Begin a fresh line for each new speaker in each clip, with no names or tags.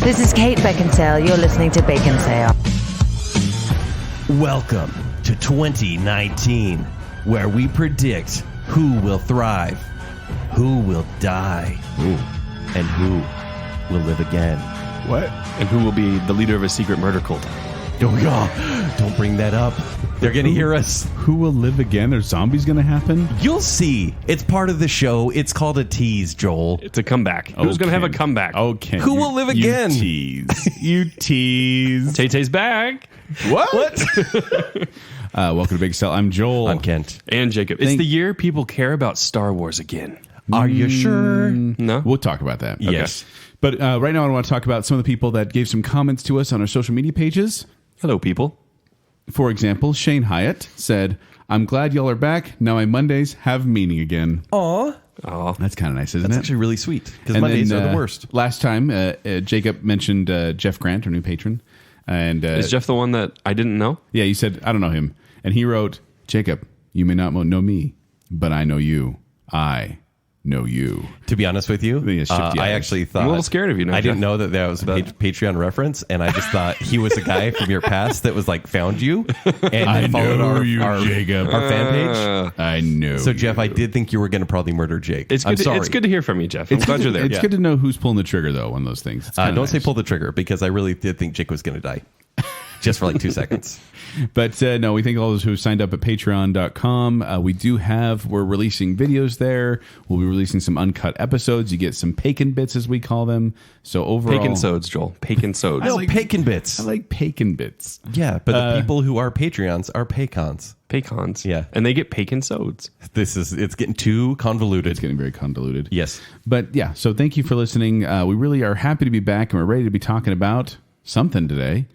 This is Kate Baconsale. You're listening to Baconsale.
Welcome to 2019, where we predict who will thrive, who will die, and who will live again.
What?
And who will be the leader of a secret murder cult?
Oh, yeah. Don't bring that up. They're going to hear us.
Who will live again? Are zombies going to happen?
You'll see. It's part of the show. It's called a tease, Joel.
It's a comeback. Who's going to have a comeback?
Okay.
Who will live again?
You tease. You tease.
Tay-Tay's back.
What? Welcome to Baconsale. I'm Joel.
I'm Kent.
And Jacob. It's the year people care about Star Wars again.
Are you sure?
No?
We'll talk about that.
Yes.
But right now I want to talk about some of the people that gave some comments to us on our social media pages.
Hello, people.
For example, Shane Hyatt said, I'm glad y'all are back. Now my Mondays have meaning again.
Aw.
Oh,
That's kind of nice, isn't
That's
it?
actually really sweet, because Mondays are the worst.
Last time, Jacob mentioned Jeff Grant, our new patron. And
is Jeff the one that I didn't know?
Yeah, you said, I don't know him. And he wrote, Jacob, you may not know me, but I know you. I know you.
To be honest with you, I actually thought...
I'm a little scared of you now,
I didn't
Jeff.
know that was a Patreon reference, and I just thought he was a guy from your past that was like, found you, and
I
followed
know
our,
you,
our,
Jacob.
our fan page.
I know.
So, Jeff, I did think you were going to probably murder Jake.
I'm sorry. It's good to hear from you, Jeff. I'm glad you're there.
It's good to know who's pulling the trigger, though, on those things.
Don't say pull the trigger, because I really did think Jake was going to die. Just for like 2 seconds.
But no, we thank all those who signed up at patreon.com. We're releasing videos there. We'll be releasing some uncut episodes. You get some Pacon bits, as we call them. So overall...
Pacon-sodes, Joel. Pacon-sodes.
No, Pacon bits.
I like Pacon bits.
Yeah, but the people who are Patreons are Pacons.
Pacons.
Yeah.
And they get Pacon-sodes.
It's getting too convoluted.
It's getting very convoluted.
Yes.
But yeah, so thank you for listening. We really are happy to be back, and we're ready to be talking about something today.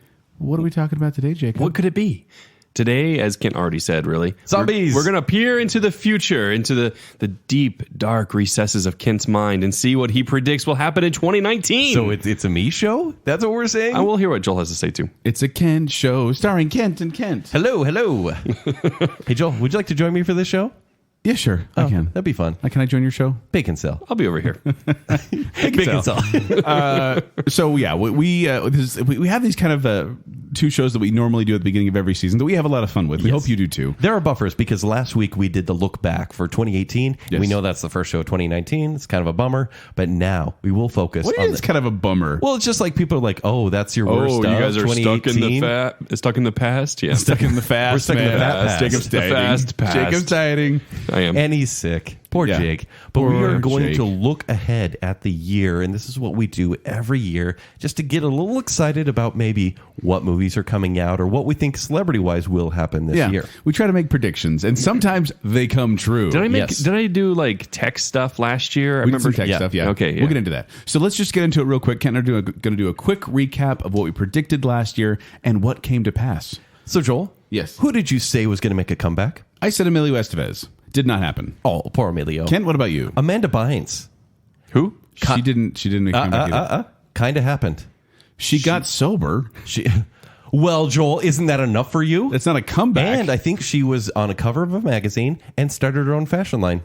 What are we talking about today, Jacob?
What could it be? Today, as Kent already said, really,
zombies.
We're going to peer into the future, into the deep, dark recesses of Kent's mind and see what he predicts will happen in 2019.
So it's a me show? That's what we're saying?
I will hear what Joel has to say, too.
It's a Kent show starring Kent and Kent.
Hello. Hey, Joel, would you like to join me for this show?
Yeah, sure. I can.
That'd be fun.
Can I join your show?
Baconsale.
I'll be over here.
Baconsale.
So yeah, we have these kind of two shows that we normally do at the beginning of every season that we have a lot of fun with. We hope you do too.
There are buffers, because last week we did the look back for 2018.
Yes.
We know that's the first show of 2019. It's kind of a bummer, but now we will focus
What do you
on
mean it's kind of a bummer?
Well, it's just like people are like, oh, that's your worst
You
stuff,
guys are stuck in
2018.
stuck in the past? Yeah.
Stuck in the fast.
We're stuck in the
man.
fat past.
Jacob's
The
dieting.
fast past.
Jacob's dieting.
I am.
And he's sick. Poor
Yeah.
Jake. But we
Poor
are going
Jake.
to look ahead at the year, and this is what we do every year, just to get a little excited about maybe what movies are coming out or what we think celebrity-wise will happen this year.
We try to make predictions, and sometimes they come true.
Did I do like tech stuff last year? I
We did some
remember
tech stuff, yeah.
Okay, yeah.
We'll get into that. So let's just get into it real quick. Kent and I are going to do a quick recap of what we predicted last year and what came to pass.
So, Joel,
Yes.
who did you say was going to make a comeback?
I said Emilio Estevez. Did not happen.
Oh, poor Emilio.
Kent, what about you?
Amanda Bynes.
Who?
She didn't make a comeback either.
Kind of happened.
She got sober.
Well, Joel, isn't that enough for you?
That's not a comeback.
And I think she was on a cover of a magazine and started her own fashion line.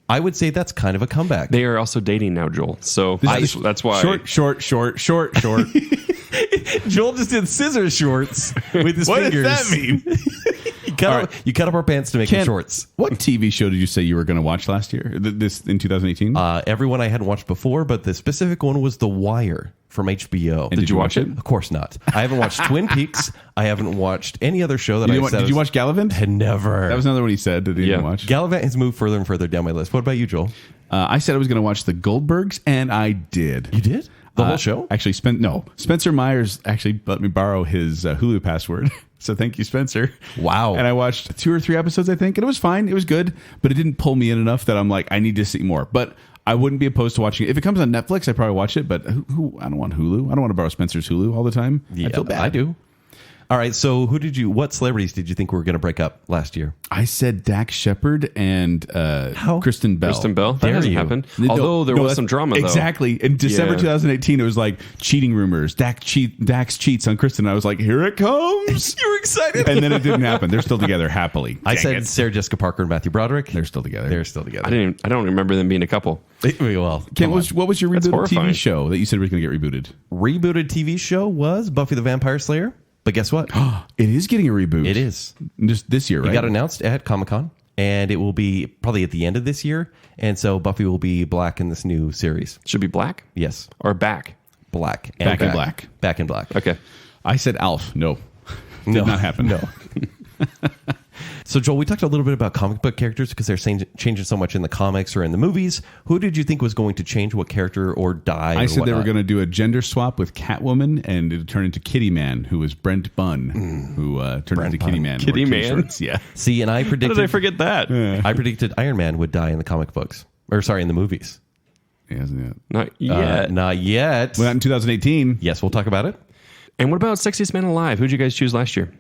I would say that's kind of a comeback.
They are also dating now, Joel. So that's why.
Short.
Joel just did scissor shorts with his
What
fingers.
does that mean?
You cut up our pants to make them shorts.
What TV show did you say you were going to watch last year? This in 2018?
Everyone I hadn't watched before, but the specific one was The Wire from HBO.
And did you watch it?
Of course not. I haven't watched Twin Peaks. I haven't watched any other show that
Did you watch Gallivant?
Had never.
That was another one he said that he didn't watch.
Gallivant has moved further and further down my list. What about you, Joel?
I said I was going to watch The Goldbergs, and I did.
You did? The whole show?
Actually, Spencer Myers actually let me borrow his Hulu password. So thank you, Spencer.
Wow.
And I watched 2 or 3 episodes, I think, and it was fine. It was good, but it didn't pull me in enough that I'm like, I need to see more. But I wouldn't be opposed to watching it. If it comes on Netflix, I'd probably watch it, but I don't want Hulu. I don't want to borrow Spencer's Hulu all the time.
Yeah,
I feel bad.
I do. All right, so what celebrities did you think were going to break up last year?
I said Dax Shepard and Kristen Bell.
Kristen Bell? That hasn't happened. Although there was some drama, though.
Exactly. In December 2018, it was like cheating rumors. Dax cheats on Kristen. I was like, here it comes.
You were excited.
And then it didn't happen. They're still together happily.
I said Sarah Jessica Parker and Matthew Broderick.
They're still together.
They're still together.
I don't remember them being a couple.
Well,
Ken, what was your
That's
rebooted
horrifying.
TV show that you said was going to get rebooted?
rebooted TV show was Buffy the Vampire Slayer. But guess what?
It is getting a reboot.
It is.
Just this year, right?
It got announced at Comic-Con, and it will be probably at the end of this year. And so Buffy will be black in this new series.
Should be black
Yes.
or back.
Black.
Back in black.
Back in black.
Okay.
I said Alf. No. Did not happen.
No. So, Joel, we talked a little bit about comic book characters because they're changing so much in the comics or in the movies. Who did you think was going to change what character or die?
I said they were
whatnot?
going to do a gender swap with Catwoman, and it would turn into Kitty Man, who was Brent Bunn, who turned into Kitty Man.
Kitty
wore
Man?
T-shirts. Yeah.
See, and I
How
predicted.
did I forget that?
I predicted Iron Man would die in the comic books, or sorry, in the movies.
He hasn't yet.
Not yet.
Not yet.
Well, not in 2018.
Yes, we'll talk about it.
And what about Sexiest Man Alive? Who'd you guys choose last year?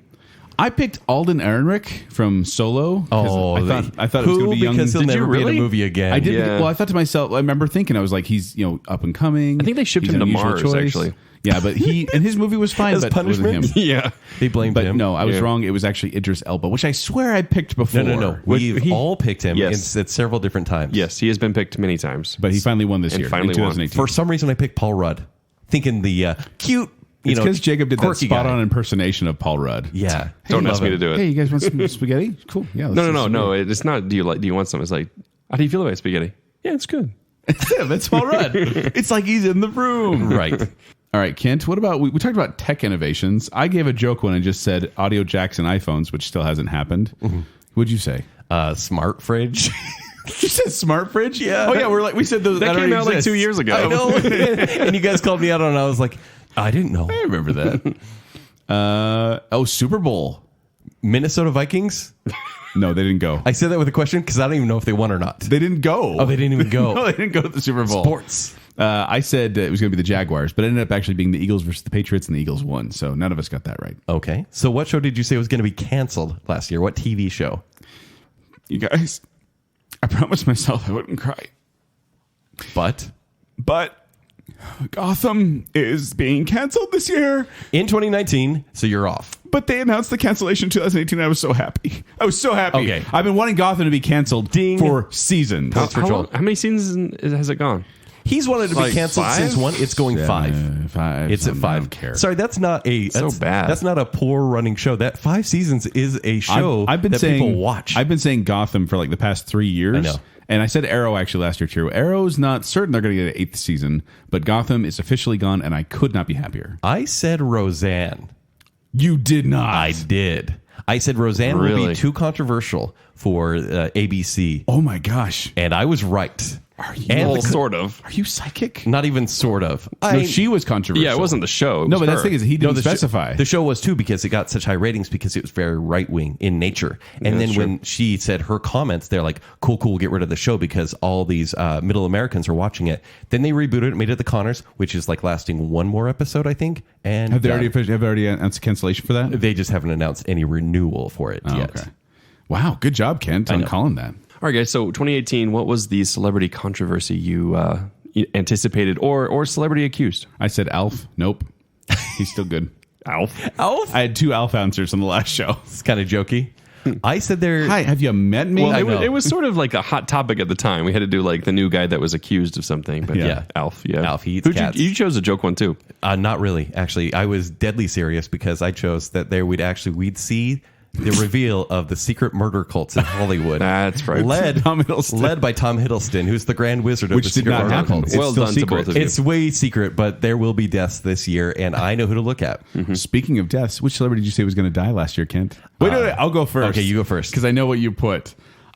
I picked Alden Ehrenreich from Solo. 'cause I thought it was going to be young.
because he'll
Did you
never be in
really?
a movie again.
I did.
Yeah.
Well, I thought to myself. I remember thinking, I was like, he's up and coming.
I think they shipped
He's
him
an
to
unusual
Mars, actually.
Yeah, but and his movie was fine,
As
but it wasn't him.
punishment?
Yeah.
They blamed
But
him.
no, I was
Yeah.
wrong. It was actually Idris Elba, which I swear I picked before.
No. We've all picked him
Yes.
at several different times.
Yes, he has been picked many times.
But he finally won this
And
year
finally
in
won.
2018.
For some reason, I picked Paul Rudd, thinking the cute.
It's because Jacob did that
quirky
spot
guy.
on impersonation of Paul Rudd.
Yeah,
Don't
Love
ask me
him.
to do it.
Hey, you guys want some spaghetti? Cool. Yeah.
No. It's not. Do you want some? It's like, how do you feel about spaghetti? Yeah, it's good.
Yeah, that's Paul Rudd. It's like he's in the room.
Right.
All right, Kent, what about, we talked about tech innovations. I gave a joke when I just said audio jacks and iPhones, which still hasn't happened. What'd you say?
Smart fridge.
You said smart fridge?
Yeah.
Oh, yeah, we said those.
That came out like 2 years ago.
I know. And you guys called me out on it. I was like, I didn't know.
I remember that. Super Bowl.
Minnesota Vikings?
No, they didn't go.
I said that with a question because I don't even know if they won or not.
They didn't go.
Oh, they didn't even go.
No, they didn't go to the Super Bowl.
Sports.
I said it was going to be the Jaguars, but it ended up actually being the Eagles versus the Patriots, and the Eagles won. So none of us got that right.
Okay. So what show did you say was going to be canceled last year? What TV show?
You guys, I promised myself I wouldn't cry.
But
Gotham is being canceled this year.
in 2019, so you're off.
But they announced the cancellation in 2018. I was so happy.
Okay.
I've been wanting Gotham to be canceled
Ding.
for seasons.
How many seasons has it gone?
He's wanted to be
Like
canceled
5?
since one. It's going 5.
Five.
It's at
something,
5.
I don't care.
Sorry, that's not a
So bad.
That's not a poor running show. That 5 seasons is a show
I've been
that
saying
people watch.
I've been saying Gotham for like the past 3 years.
I know.
And I said Arrow actually last year too. Arrow's not certain they're going to get an 8th season, but Gotham is officially gone, and I could not be happier.
I said Roseanne.
You did not.
I did. I said Roseanne will
Really?
be too controversial for ABC,
Oh my gosh.
and I was right.
Are you?
And
Well,
the-
sort of.
Are you psychic?
Not even sort of.
No, she was controversial.
Yeah, it wasn't the show. It
No,
was
but that's
her.
the thing is he didn't
the sho-
specify.
the show was too because it got such high ratings because it was very right wing in nature. And then
that's
when she said her comments, they're like, "Cool, we'll get rid of the show because all these middle Americans are watching it." Then they rebooted it, made it The Connors, which is like lasting one more episode, I think. And
have they already announced a cancellation for that?
They just haven't announced any renewal for it yet.
Okay. Wow, good job, Kent, on
know.
calling that.
All right, guys. So 2018, what was the celebrity controversy you anticipated or celebrity accused?
I said Alf. Nope. He's still good.
Alf.
Alf?
I had 2 Alf answers on the last show.
It's kind of jokey. I said there.
Hi, have you met me?
Well,
I
it was,
know.
it was sort of like a hot topic at the time. We had to do like the new guy that was accused of something. But
Yeah.
Alf. Yeah,
Alf, he eats
Who'd
cats.
You chose a joke one too.
Not really, actually. I was deadly serious because I chose that we'd see the reveal of the secret murder cults in Hollywood.
That's right.
Led
Tom Hiddleston.
led by Tom Hiddleston, who's the Grand Wizard of
Which
the
did
secret
not
murder
happen.
cults.
It's
Well
still
done to
secret.
both of you.
It's way secret, but there will be deaths this year, and I know who to look at.
Speaking of deaths, which celebrity did you say was going to die last year, Kent? Wait, I'll go first.
okay, you go first.
Because I know what you put.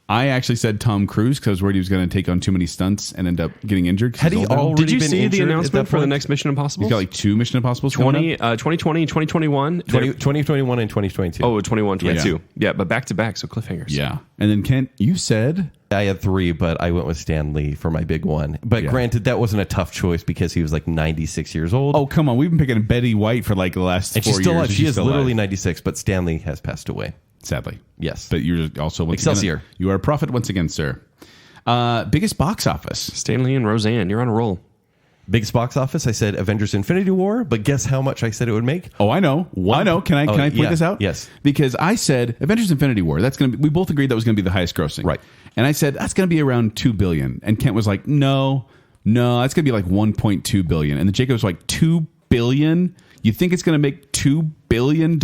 I actually said Tom Cruise because I was worried he was going to take on too many stunts and end up getting injured. 'cause
Had
he's
he
old now.
already
Did you
been
see the
injured at
announcement
that
for the
point?
next Mission Impossible?
He's got like 2 Mission Impossibles.
2020 and 2021.
2021 and 2022.
Oh, 21, 22.
Yeah.
Yeah, but back to back, so cliffhangers.
Yeah. And then Kent, you said
I had 3, but I went with Stan Lee for my big one. But
Yeah.
granted, that wasn't a tough choice because he was like 96 years old.
oh, come on. We've been picking Betty White for like the last
and
4
she's still
years.
alive.
and
She
she's
is
still
literally
alive.
96, but Stan Lee has passed away.
Sadly.
Yes.
But you're also once
Excelsior.
Again, you are a prophet once again, sir. Biggest box office.
Stanley and Roseanne, you're on a roll.
Biggest box office, I said Avengers Infinity War, but guess how much I said it would make?
Oh, I know. I know. Can I point
yeah.
this out?
Yes.
Because I said Avengers Infinity War, that's going to be, we both agreed that was going to be the highest grossing.
Right.
And I said that's going to be around 2 billion. And Kent was like, "No, that's going to be like 1.2 billion." And then Jacob was like, 2 billion? You think it's going to make $2 billion?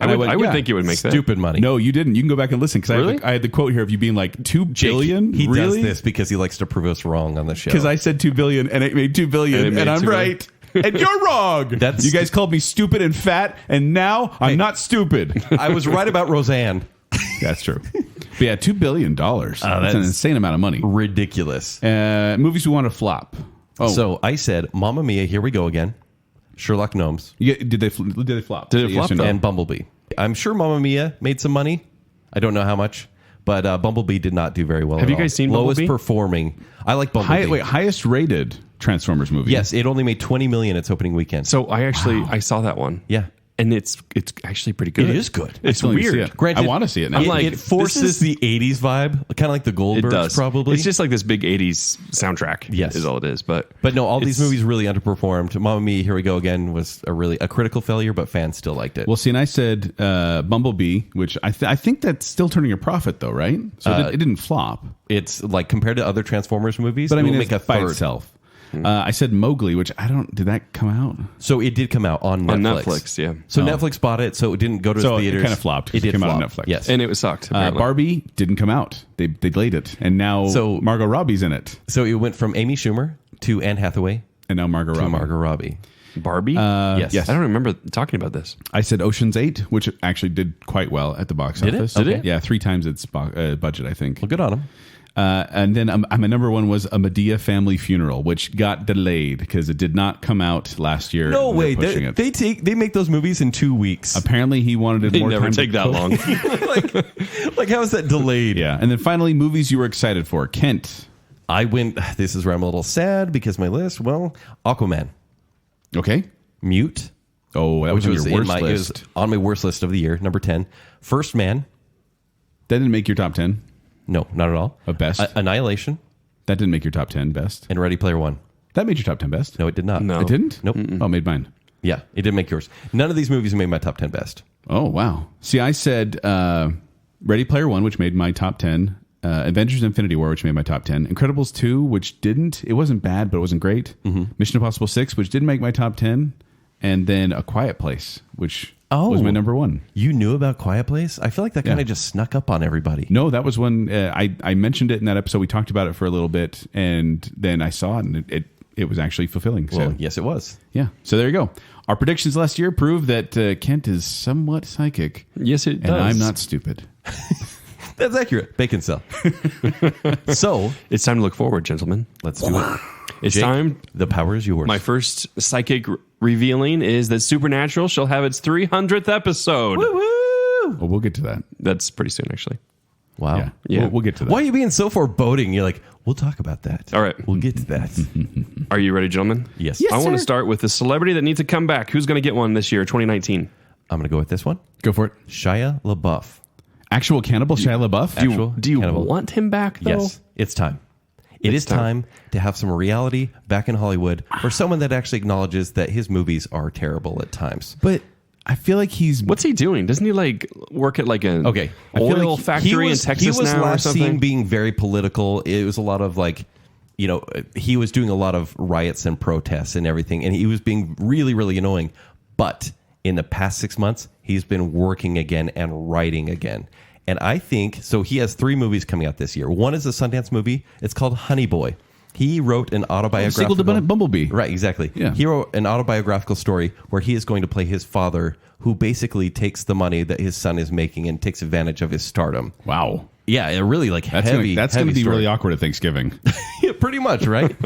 And
I would think it would make
Stupid money.
No, you didn't. You can go back and listen because
Really?
I had the quote here of you being like 2 billion.
He
really?
does this because he likes to prove us wrong on the show.
Because I said 2 billion and it made 2 billion,
And it made
and I'm
2 billion.
right. And you're wrong.
That's-
you guys called me stupid and fat, and now I'm not stupid.
I was right about Roseanne.
That's true. But yeah, $2 billion. That's an
that's
insane amount of money.
Ridiculous.
Movies we want to flop. Oh,
So I said, Mamma Mia, Here We Go Again, Sherlock Gnomes,
did they flop?
Did it flop,
or no?
though?
and Bumblebee. I'm sure Mamma Mia made some money. I don't know how much, but Bumblebee did not do very well.
Have
at
you guys
all.
seen
Lowest
Bumblebee?
performing? I like Bumblebee.
Highest rated Transformers movie.
Yes, it only made 20 million its opening weekend.
So I saw that one.
yeah,
And it's actually pretty good.
It is good.
I
It's
still need to see
weird.
it.
Granted,
I want to see it now.
I'm like,
it forces the 80s vibe, kind of like the
It
Goldbergs,
does.
probably.
It's just like this big 80s soundtrack.
Yes.
Is all it is. But
But no, all these
it's-
movies really underperformed. Mamma Mia, Here We Go Again was a critical failure, but fans still liked it.
Well, see, and I said Bumblebee, which I think that's still turning a profit, though, right? So it didn't flop.
It's like compared to other Transformers movies,
But I
it
mean,
will
it's
make a
by
third.
itself. I said Mowgli, which did that come out?
So it did come out on Netflix.
On Netflix, yeah.
So Netflix bought it, so it didn't go to
So it
theaters.
kinda flopped.
It did
Came out
flop.
on Netflix.
Yes.
And it was sucked. apparently.
Barbie didn't come out. They delayed it. And now
So-
Margot Robbie's in it.
So it went from Amy Schumer to Anne Hathaway
And now Margot
to
Robbie.
Margot Robbie.
Barbie?
Yes.
I don't remember talking about this.
I said Ocean's 8, which actually did quite well at the box
Did it?
office.
Did it?
Yeah, 3 times its budget, I think.
Well, good on him.
And then my number one was A Medea Family Funeral, which got delayed because it did not come out last year.
No
They're
way.
pushing it.
They make those movies in 2 weeks.
Apparently, he wanted
They
more
never
time
take
to
that
cook.
long.
like how is that delayed?
Yeah, and then finally, movies you were excited for. Kent.
I went. This is where I'm a little sad because my list. Well, Aquaman,
Okay.
Mute,
Oh, that was
which
on
was
your
in
worst
my it was
list.
on my worst list of the year. Number 10, First Man.
That didn't make your top 10.
No, not at all.
Of best?
Annihilation
That didn't make your top 10 best.
and Ready Player One.
That made your top 10 best.
No, it did not.
No.
It didn't?
Nope.
Oh, it made mine.
Yeah, it didn't make yours. None of these movies made my top 10 best.
Oh, wow. See, I said Ready Player One, which made my top 10. Avengers Infinity War, which made my top 10. Incredibles 2, which didn't. It wasn't bad, but it wasn't great. Mission Impossible 6, which didn't make my top 10. And then A Quiet Place, which was my number one.
You knew about Quiet Place? I feel like that kind
Yeah.
of just snuck up on everybody.
No, that was when I mentioned it in that episode. We talked about it for a little bit, and then I saw it, and it was actually fulfilling. So,
Well, yes, it was.
yeah. So there you go. Our predictions last year prove that Kent is somewhat psychic.
Yes, it
And
does.
I'm not stupid.
That's accurate. Baconsale. So
It's time to look forward, gentlemen.
let's do it.
It's
Jake,
time.
The power is yours.
My first psychic revealing is that Supernatural shall have its 300th episode.
Well, we'll get to that.
That's pretty soon, actually.
Wow.
Yeah.
Yeah.
We'll get to that.
Why are you being so foreboding? You're like, we'll talk about that.
All right.
We'll get to that.
Are you ready, gentlemen?
Yes.
I want to start with the celebrity that needs to come back. Who's going to get one this year, 2019?
I'm going to go with this one.
Go for it.
Shia LaBeouf.
Actual cannibal Shia LaBeouf?
Actual
Do you
cannibal.
want him back, though?
Yes. It's time. It is time to have some reality back in Hollywood for someone that actually acknowledges that his movies are terrible at times.
But I feel like he's...
What's he doing? Doesn't he like work at like an
Okay. I feel
oil
like
factory in Texas
He was
now or
last
something?
seen being very political. It was a lot of like, he was doing a lot of riots and protests and everything, and he was being really, really annoying. But in the past 6 months, he's been working again and writing again. And I think, so he has 3 movies coming out this year. One is a Sundance movie. It's called Honey Boy. He wrote an autobiographical...
sequel to Bumblebee.
Right, exactly.
Yeah.
He wrote an autobiographical story where he is going to play his father, who basically takes the money that his son is making and takes advantage of his stardom.
Wow.
Yeah, a really like
That's
heavy.
gonna
heavy
be
story.
really awkward at Thanksgiving.
Yeah, pretty much, right?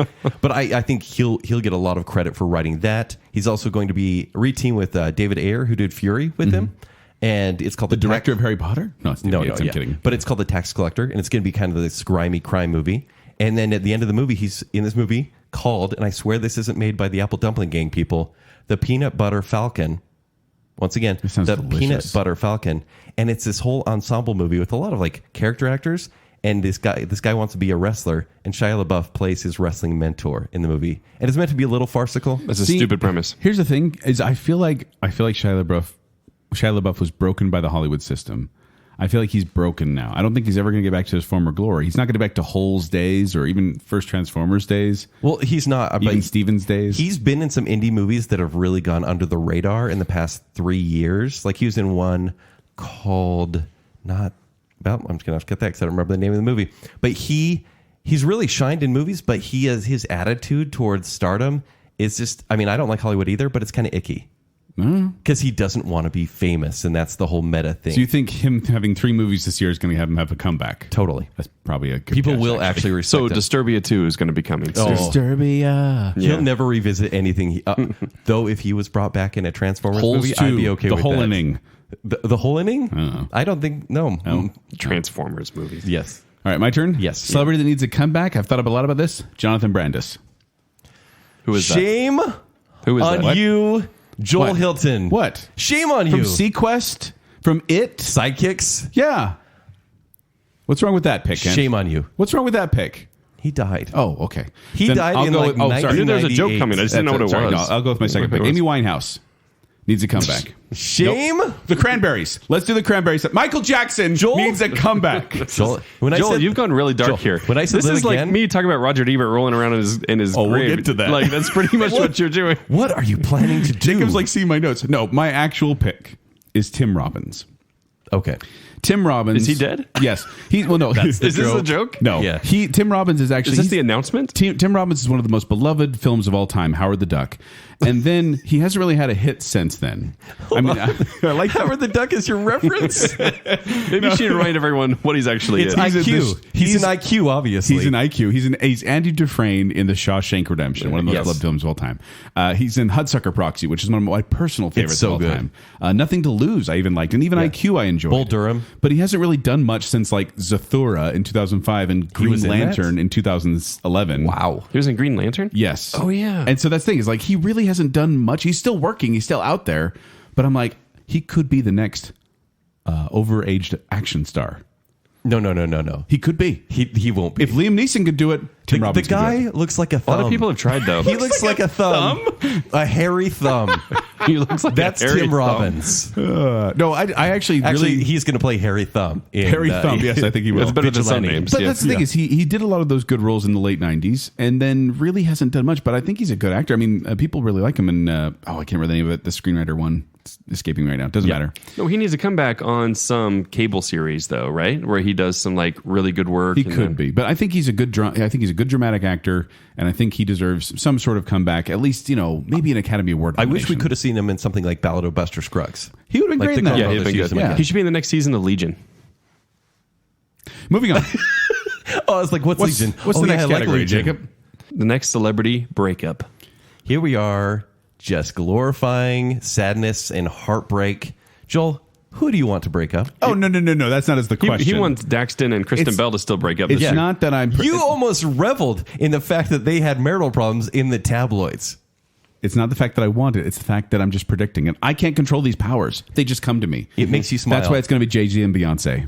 But I think he'll get a lot of credit for writing that. He's also going to be re-teamed with David Ayer, who did Fury with him, and it's called
The director of Harry Potter? No, it's
No,
I'm
yeah.
kidding.
But it's called The Tax Collector, and it's going to be kind of this grimy crime movie. And then at the end of the movie, he's in this movie called, and I swear this isn't made by the Apple Dumpling Gang people, The Peanut Butter Falcon. Once again,
sounds
The
delicious.
Peanut Butter Falcon. And it's this whole ensemble movie with a lot of like character actors. and this guy wants to be a wrestler, and Shia LaBeouf plays his wrestling mentor in the movie, and it's meant to be a little farcical.
That's a stupid premise.
Here's the thing: is I feel like Shia LaBeouf was broken by the Hollywood system. I feel like he's broken now. I don't think he's ever going to get back to his former glory. He's not going to get back to Hole's days or even first Transformers days.
Well, he's not.
Even Stevens days.
He's been in some indie movies that have really gone under the radar in the past 3 years. Like he was in one called I'm just going to have to cut that because I don't remember the name of the movie. But he's really shined in movies, but his attitude towards stardom is just, I mean, I don't like Hollywood either, but it's kind of icky. Because he doesn't want to be famous, and that's the whole meta thing.
So you think him having 3 movies this year is going to have him have a comeback?
Totally.
That's probably a good
People
guess,
will actually respect
So
him.
Disturbia 2 is going to be coming soon.
Disturbia.
He'll never revisit anything. Though if he was brought back in a Transformers
Holes
movie,
2,
I'd be okay
the
with
whole
that.
inning.
The whole inning? I don't think, no.
Transformers movies.
Yes.
All right, my turn?
Yes.
Celebrity that needs a comeback. I've thought a lot about this. Jonathan Brandis.
Who is
Shame
that? Who is
on
that?
you, Joel
What?
Hilton.
What?
Shame on
From
you.
Sequest? From It?
Sidekicks?
Yeah. What's wrong with that pick, Kent?
Shame on you.
What's wrong with that pick?
He died.
Oh, okay.
He
Then
died
I'll
in
go
like
with- oh, sorry.
I knew there was a joke
1998.
coming. I just didn't know what it
Sorry,
was.
no, I'll go with my second pick. Amy Winehouse needs a comeback.
Shame?
The Cranberries. Let's do the Cranberries. Michael Jackson needs a comeback.
Joel, when I
Joel,
said,
you've gone really dark
Joel,
here.
when I said
this
live
is like
again-
me talking about Roger Ebert rolling around in his
Oh, we'll
grave.
get to that.
Like that's pretty much what you're doing.
what are you planning to do?
Jacob's like, see my notes. No, my actual pick is Tim Robbins.
okay.
Tim Robbins.
Is he dead?
Yes. No.
Is this a joke?
No.
Yeah.
Tim Robbins is actually.
Is this
he's-
the announcement?
Tim Robbins is one of the most beloved films of all time, Howard the Duck. And then he hasn't really had a hit since then. I mean, I like
Howard the Duck is your reference.
Maybe you should remind everyone what he's actually
It's
in.
IQ. He's an IQ, obviously.
He's an IQ. He's Andy Dufresne in The Shawshank Redemption, one of the most
Yes.
beloved films of all time. He's in Hudsucker Proxy, which is one of my personal favorites
so
of all
good.
time. Nothing to Lose, I even liked, and even IQ I enjoyed.
Bull Durham.
But he hasn't really done much since like Zathura in 2005 and Green
was in that?
Lantern in 2011.
Wow.
He was in Green Lantern?
Yes.
Oh, yeah.
And so that's the thing is like he really hasn't done much. He's still working. He's still out there. But I'm like, he could be the next overaged action star.
No.
He could be.
He won't be.
If Liam Neeson could do it, Tim
the
Robbins could do
guy
it.
looks like a
A
thumb.
lot of people have tried, though.
He looks like a thumb. A hairy thumb.
He looks like
That's
a hairy
Tim
thumb.
Robbins.
No, I actually
Actually,
really
he's going to play Harry Thumb. In,
Harry Thumb. Yes, I think he will.
It's better than some
Vigilante.
names.
But
yeah.
that's the thing is he did a lot of those good roles in the late 90s and then really hasn't done much. But I think he's a good actor. I mean, people really like him. And I can't remember the name of it. The screenwriter one. It's escaping right now. Doesn't matter.
No, he needs to come back on some cable series, though, right? Where he does some like really good work.
He
and
could
then-
be, but I think he's a good. I think he's a good dramatic actor, and I think he deserves some sort of comeback. At least maybe an Academy Award.
I wish we
nomination.
could have seen him in something like Ballad of Buster Scruggs.
He would have been
Like
great in
the
that.
Yeah,
Coen
he'd
Brothers
been
used
good.
him.
Yeah.
He should be in the next season of Legion.
Moving on.
Oh, I was like, what's season?
What's the next category, Jacob?
The next celebrity breakup.
Here we are, just glorifying sadness and heartbreak. Joel, who do you want to break up?
Oh no! That's not as the
He,
question.
he wants Daxton and Kristen
It's-
Bell to still break up.
It's
This year.
not that I'm.
You almost reveled in the fact that they had marital problems in the tabloids.
It's not the fact that I want it. It's the fact that I'm just predicting it. I can't control these powers. They just come to me.
It makes you smile.
That's why it's going to be JayZ and Beyonce.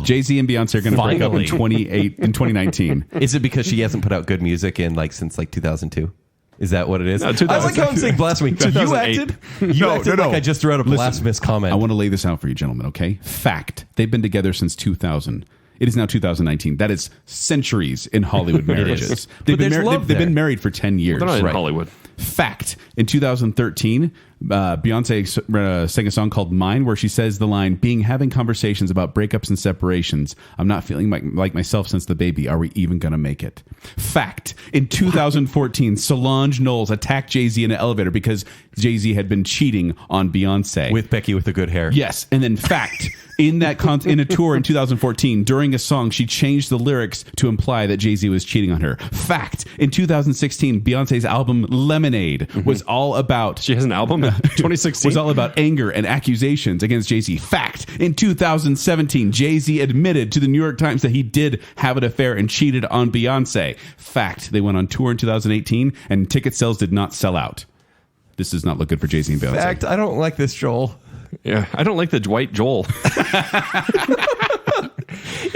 JayZ and Beyonce are going to break up in
Finally.
2019.
Is it because she hasn't put out good music in since 2002? Is that what it is?
No,
I like how I'm saying blasphemy. You
2008.
acted. You acted like I just threw out a blasphemous comment.
I want to lay this out for you, gentlemen, okay? Fact. They've been together since 2000. It is now 2019. That is centuries in Hollywood marriages.
But there's love
They've been
there.
married for 10 years.
They're not in
Right.
Hollywood.
Fact. In 2013, Beyonce sang a song called Mine where she says the line, having conversations about breakups and separations. I'm not feeling like myself since the baby. Are we even going to make it? Fact. In 2014, Solange Knowles attacked JayZ in an elevator because JayZ had been cheating on Beyonce.
with Becky with the good hair.
Yes, and then fact, in that in a tour in 2014, during a song, she changed the lyrics to imply that JayZ was cheating on her. Fact, in 2016, Beyonce's album Lemonade was all about
She has an album in 2016.
was all about anger and accusations against JayZ. Fact, in 2017, JayZ admitted to the New York Times that he did have an affair and cheated on Beyonce. Fact, they went on tour in 2018 and ticket sales did not sell out. This does not look good for JayZ and Beyonce.
Fact, I don't like this, Joel.
Yeah, I don't like the Dwight Joel.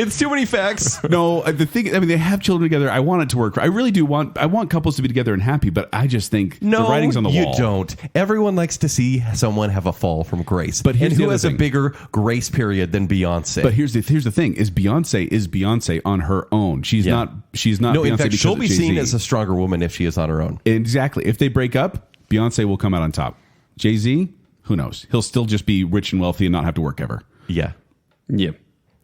It's too many facts.
No, the thing. I mean, they have children together. I want it to work. I really do want. I want couples to be together and happy. But I just think the writing's on the wall.
You don't. Everyone likes to see someone have a fall from grace.
But here's
and who
the
has a
thing.
bigger grace period than Beyonce?
But here's the thing: is Beyonce on her own? She's not. She's not.
No,
Beyonce
in fact,
because
she'll
of
be
JayZ.
seen as a stronger woman if she is on her own.
Exactly. If they break up, Beyonce will come out on top. JayZ, who knows? He'll still just be rich and wealthy and not have to work ever.
Yeah.
Yeah.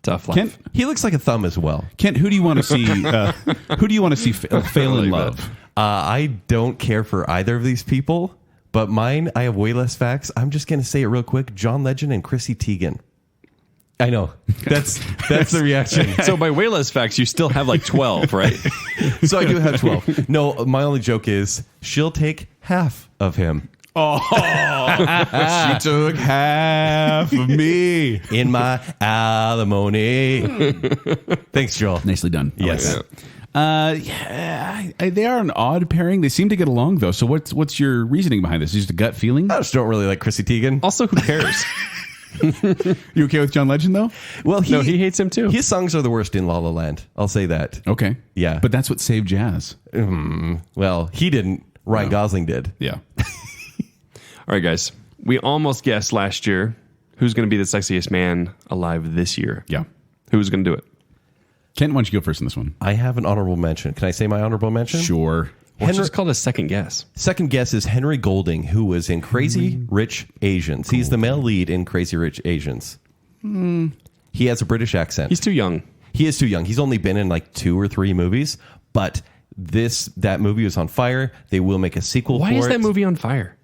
Tough life.
Kent,
He looks like a thumb as well.
who do you want to see? Who do you want to see fail in love?
I don't care for either of these people, but mine, I have way less facts. I'm just going to say it real quick. John Legend and Chrissy Teigen. I know. That's the reaction.
So by way less facts, you still have like 12, right?
So I do have 12. No, my only joke is she'll take half of him.
Oh, she took half of me.
In my alimony. Thanks, Joel.
Nicely done. I
Yes.
like that. Yeah, they are an odd pairing. They seem to get along though. So what's your reasoning behind this? Is it just a gut feeling?
I just don't really like Chrissy Teigen.
Also, who cares?
You okay with John Legend though?
Well,
No, he hates him too.
His songs are the worst in La La Land. I'll say that.
Okay.
Yeah.
But that's what saved jazz.
Well, he didn't. Ryan Gosling did.
Yeah.
All right, guys. We almost guessed last year who's going to be the sexiest man alive this year.
Yeah.
Who's going to do it?
Kent, why don't you go first in this one?
I have an honorable mention. Can I say my honorable mention?
Sure.
Or it's just called a second guess.
Second guess is Henry Golding, who was in Crazy Rich Asians. He's the male lead in Crazy Rich Asians. He has a British accent.
He's too young.
He is too young. He's only been in like 2 or 3 movies, but that movie was on fire. They will make a sequel
Why
for it.
is that movie on fire?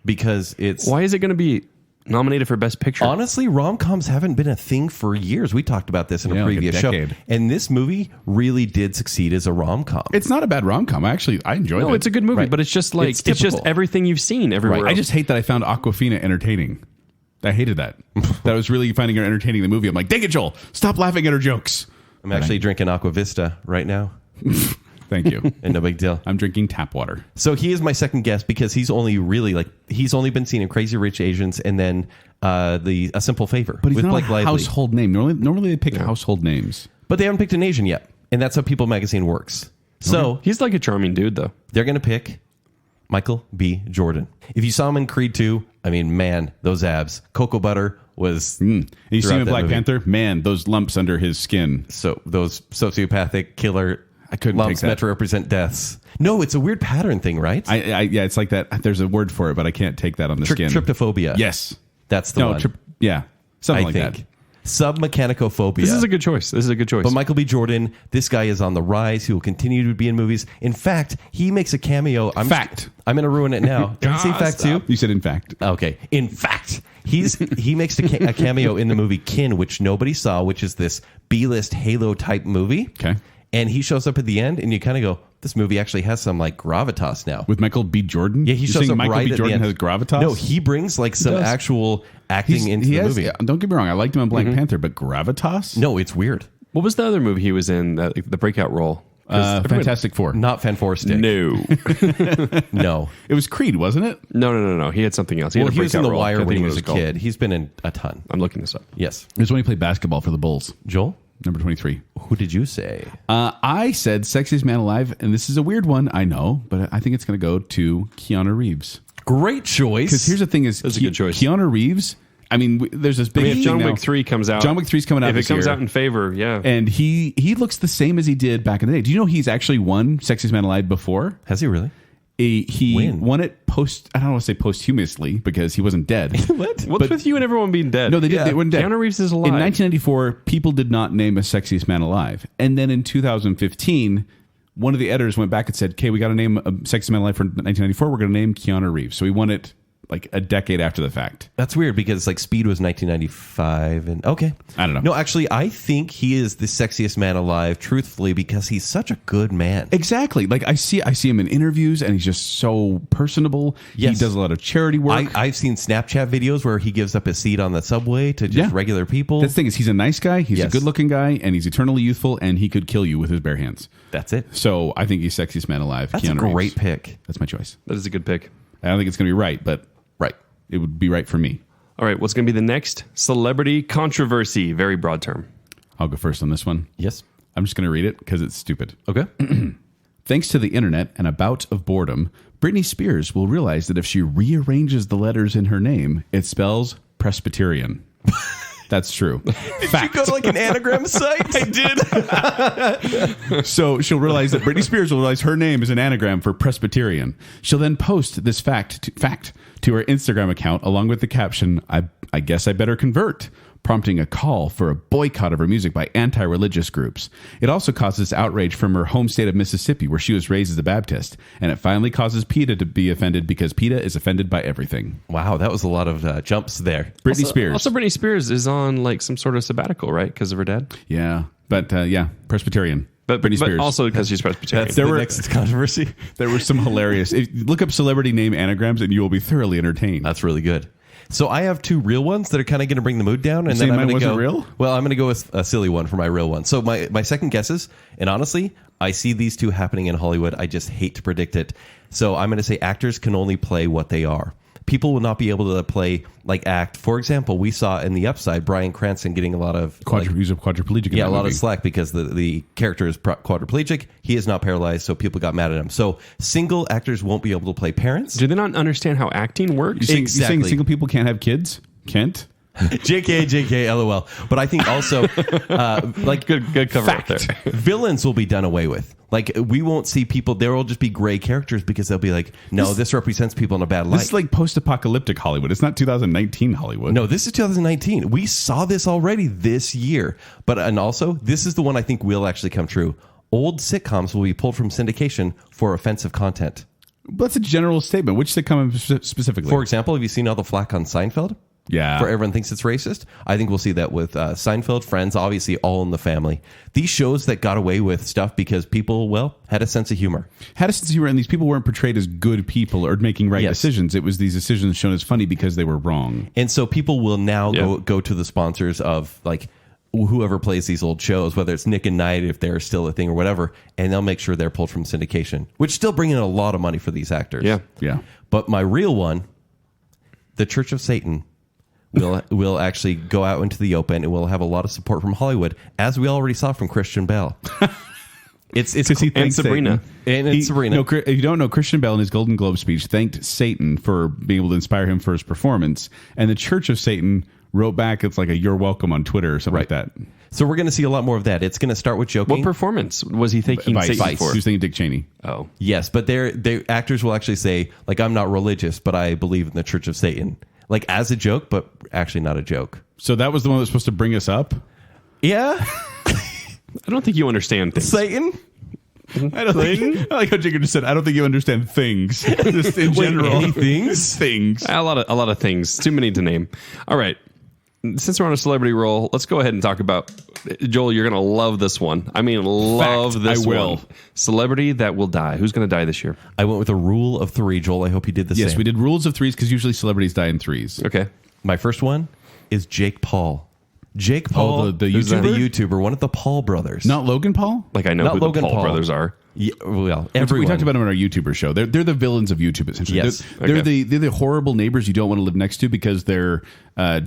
Because it's...
Why is it going to be nominated for Best Picture?
Honestly, rom-coms haven't been a thing for years. We talked about this in a
Yeah, like a
previous show.
decade.
And this movie really did succeed as a rom-com.
It's not a bad rom-com. I enjoyed it.
No, it's a good movie,
Right.
but it's just like
It's
it's just
typical.
everything you've seen everywhere.
Right. I
else.
just hate that I found Aquafina entertaining. I hated that. That I was really finding her entertaining in the movie. I'm like, dang it, Joel. Stop laughing at her jokes.
I'm actually drinking Aqua Vista right now.
Thank you.
And no big deal.
I'm drinking tap water.
So he is my second guess because he's only been seen in Crazy Rich Asians and then A Simple Favor
But he's
with
not
Blake
a
Lively.
household name. Normally they pick household names.
But they haven't picked an Asian yet. And that's how People Magazine works. So
He's like a charming dude, though.
they're going to pick Michael B. Jordan. If you saw him in Creed 2, I mean, man, those abs. Cocoa Butter was...
And you see him in
throughout that
Black
movie.
Panther? Man, those lumps under his skin.
So those sociopathic killer
I couldn't
lumps
take that.
meant to represent deaths. No, it's a weird pattern thing, right?
Yeah, it's like that. There's a word for it, but I can't take that on the skin.
Tryptophobia.
Yes.
That's the one.
Yeah. Something
I
like
think.
that.
Submechanicophobia.
This is a good choice.
But Michael B. Jordan, this guy is on the rise. He will continue to be in movies. In fact, he makes a cameo.
Fact.
I'm going to ruin it now. Can I say fact too?
You said in fact.
Okay. In fact, he makes a cameo in the movie Kin, which nobody saw, which is this B-list Halo type movie.
Okay.
And he shows up at the end, and you kind of go, this movie actually has some like gravitas now.
With Michael B. Jordan?
Yeah, he
You're
shows
saying
up
Michael
right
B.
at
Jordan
the end.
has gravitas?
No, he brings like some
does.
actual acting into the movie.
Don't get me wrong. I liked him in Black Panther, but gravitas?
No, it's weird.
What was the other movie he was in? The breakout role. 'Cause everybody-
Fantastic Four.
Not Fan Four Stick.
No,
No.
It was Creed, wasn't it?
no. He had something else. He
Well,
had a
he was in
breakout
The
role. I
Wire
can't
when
think
he
what
was a
it called.
kid. He's been in a ton.
I'm looking this up.
Yes.
It was when he played basketball for the Bulls.
Joel,
Number 23.
who did you say?
I said Sexiest Man Alive, and this is a weird one, I know, but I think it's going to go to Keanu Reeves.
Great choice.
Because here's the thing is,
That's a good choice.
Keanu Reeves, I mean, there's this big
I mean, if John
thing
Wick
now.
3 comes out,
John Wick 3's coming out
If
this
it comes
year.
out in favor, yeah.
And he looks the same as he did back in the day. Do you know he's actually won Sexiest Man Alive before?
Has he really?
He
When?
won it I don't want to say posthumously because he wasn't dead.
What?
What's with you and everyone being dead?
No, they did.
Yeah.
They weren't dead.
Keanu Reeves is alive.
In 1994, people did not name a Sexiest Man Alive. And then in 2015, one of the editors went back and said, okay, we got to name a Sexiest Man Alive for 1994. We're going to name Keanu Reeves. So he won it like a decade after the fact.
That's weird because like Speed was 1995 and okay.
I don't know.
No, actually I think he is the sexiest man alive truthfully because he's such a good man.
Exactly. Like I see him in interviews and he's just so personable.
Yes.
He does a lot of charity work.
I've seen Snapchat videos where he gives up his seat on the subway to just regular people.
That's the thing is he's a nice guy. He's
Yes.
a good looking guy and he's eternally youthful and he could kill you with his bare hands.
That's it.
So I think he's Sexiest Man Alive.
That's
Keanu
a great
Reeves.
pick.
That's my choice.
That is a good pick.
I don't think it's going to be right, but
Right.
it would be right for me.
All right, what's going to be the next celebrity controversy? Very broad term.
I'll go first on this one.
Yes.
I'm just going to read it because it's stupid.
Okay.
Thanks to the internet and a bout of boredom, Britney Spears will realize that if she rearranges the letters in her name, it spells Presbyterian. That's true.
Fact. Did you go to like an anagram site?
I did.
So she'll realize that Britney Spears will realize her name is an anagram for Presbyterian. She'll then post this fact to her Instagram account along with the caption, I guess I better convert, prompting a call for a boycott of her music by anti-religious groups. It also causes outrage from her home state of Mississippi, where she was raised as a Baptist. And it finally causes PETA to be offended because PETA is offended by everything.
Wow, that was a lot of jumps there.
Britney Spears.
Also, Britney Spears is on like some sort of sabbatical, right? Because of her dad.
Yeah, but Presbyterian.
But
Britney Spears.
But also because she's Presbyterian.
That's the next controversy.
There were some hilarious. Look up celebrity name anagrams and you will be thoroughly entertained.
That's really good. So I have two real ones that are kind of going to bring the mood down, and then I'm going to go.
Real?
Well, I'm going to go with a silly one for my real one. So my second guesses, and honestly, I see these two happening in Hollywood. I just hate to predict it. So I'm going to say actors can only play what they are. People will not be able to play like act. For example, we saw in The Upside Bryan Cranston getting a lot of
He's a quadriplegic.
a lot of slack because the character is quadriplegic. He is not paralyzed, so people got mad at him. So single actors won't be able to play parents.
Do they not understand how acting works?
You're saying single people can't have kids? Kent?
JK, LOL. But I think also, like
good cover up there.
Villains will be done away with. Like we won't see people. There will just be gray characters because they'll be like, no, this represents people in a bad light.
This is like post-apocalyptic Hollywood. It's not 2019 Hollywood.
No, this is 2019. We saw this already this year. And also, this is the one I think will actually come true. Old sitcoms will be pulled from syndication for offensive content.
But that's a general statement. Which sitcom specifically?
For example, have you seen all the flack on Seinfeld?
Yeah.
For everyone thinks it's racist. I think we'll see that with Seinfeld, Friends, obviously All in the Family. These shows that got away with stuff because people, had a sense of humor.
Had a sense of humor, and these people weren't portrayed as good people or making right decisions. It was these decisions shown as funny because they were wrong.
And so people will now go to the sponsors of like whoever plays these old shows, whether it's Nick and Knight, if they're still a thing or whatever, and they'll make sure they're pulled from syndication, which still bring in a lot of money for these actors.
Yeah.
But my real one, the Church of Satan, will actually go out into the open and will have a lot of support from Hollywood, as we already saw from Christian Bale. It's
and Sabrina.
Sabrina.
No, if you don't know, Christian Bale in his Golden Globe speech thanked Satan for being able to inspire him for his performance, and the Church of Satan wrote back, it's like a "you're welcome" on Twitter or something like that.
So we're going to see a lot more of that. It's going to start with joking.
What performance was he thanking Satan for?
He was thinking Dick Cheney.
Oh,
yes, but their actors will actually say, like, I'm not religious, but I believe in the Church of Satan. Like, as a joke, but actually not a joke.
So that was the one that was supposed to bring us up?
Yeah.
I don't think you understand things.
Satan?
I like how Jacob just said, I don't think you understand things. Just in general.
Any things?
Things.
A lot of things. Too many to name. All right. Since we're on a celebrity roll, let's go ahead and talk about, Joel, you're going to love this one. I mean, love this one. Celebrity that will die. Who's going to die this year?
I went with a rule of three, Joel. I hope you did the same.
Yes, we did rules of threes because usually celebrities die in threes.
Okay.
My first one is Jake Paul. Jake Paul,
the YouTuber?
one of the Paul brothers.
Not Logan Paul?
Like I know who
Logan
the Paul brothers are.
Yeah, well,
we talked about them on our YouTuber show. They're the villains of YouTube, essentially.
Yes.
They're the horrible neighbors you don't want to live next to because they're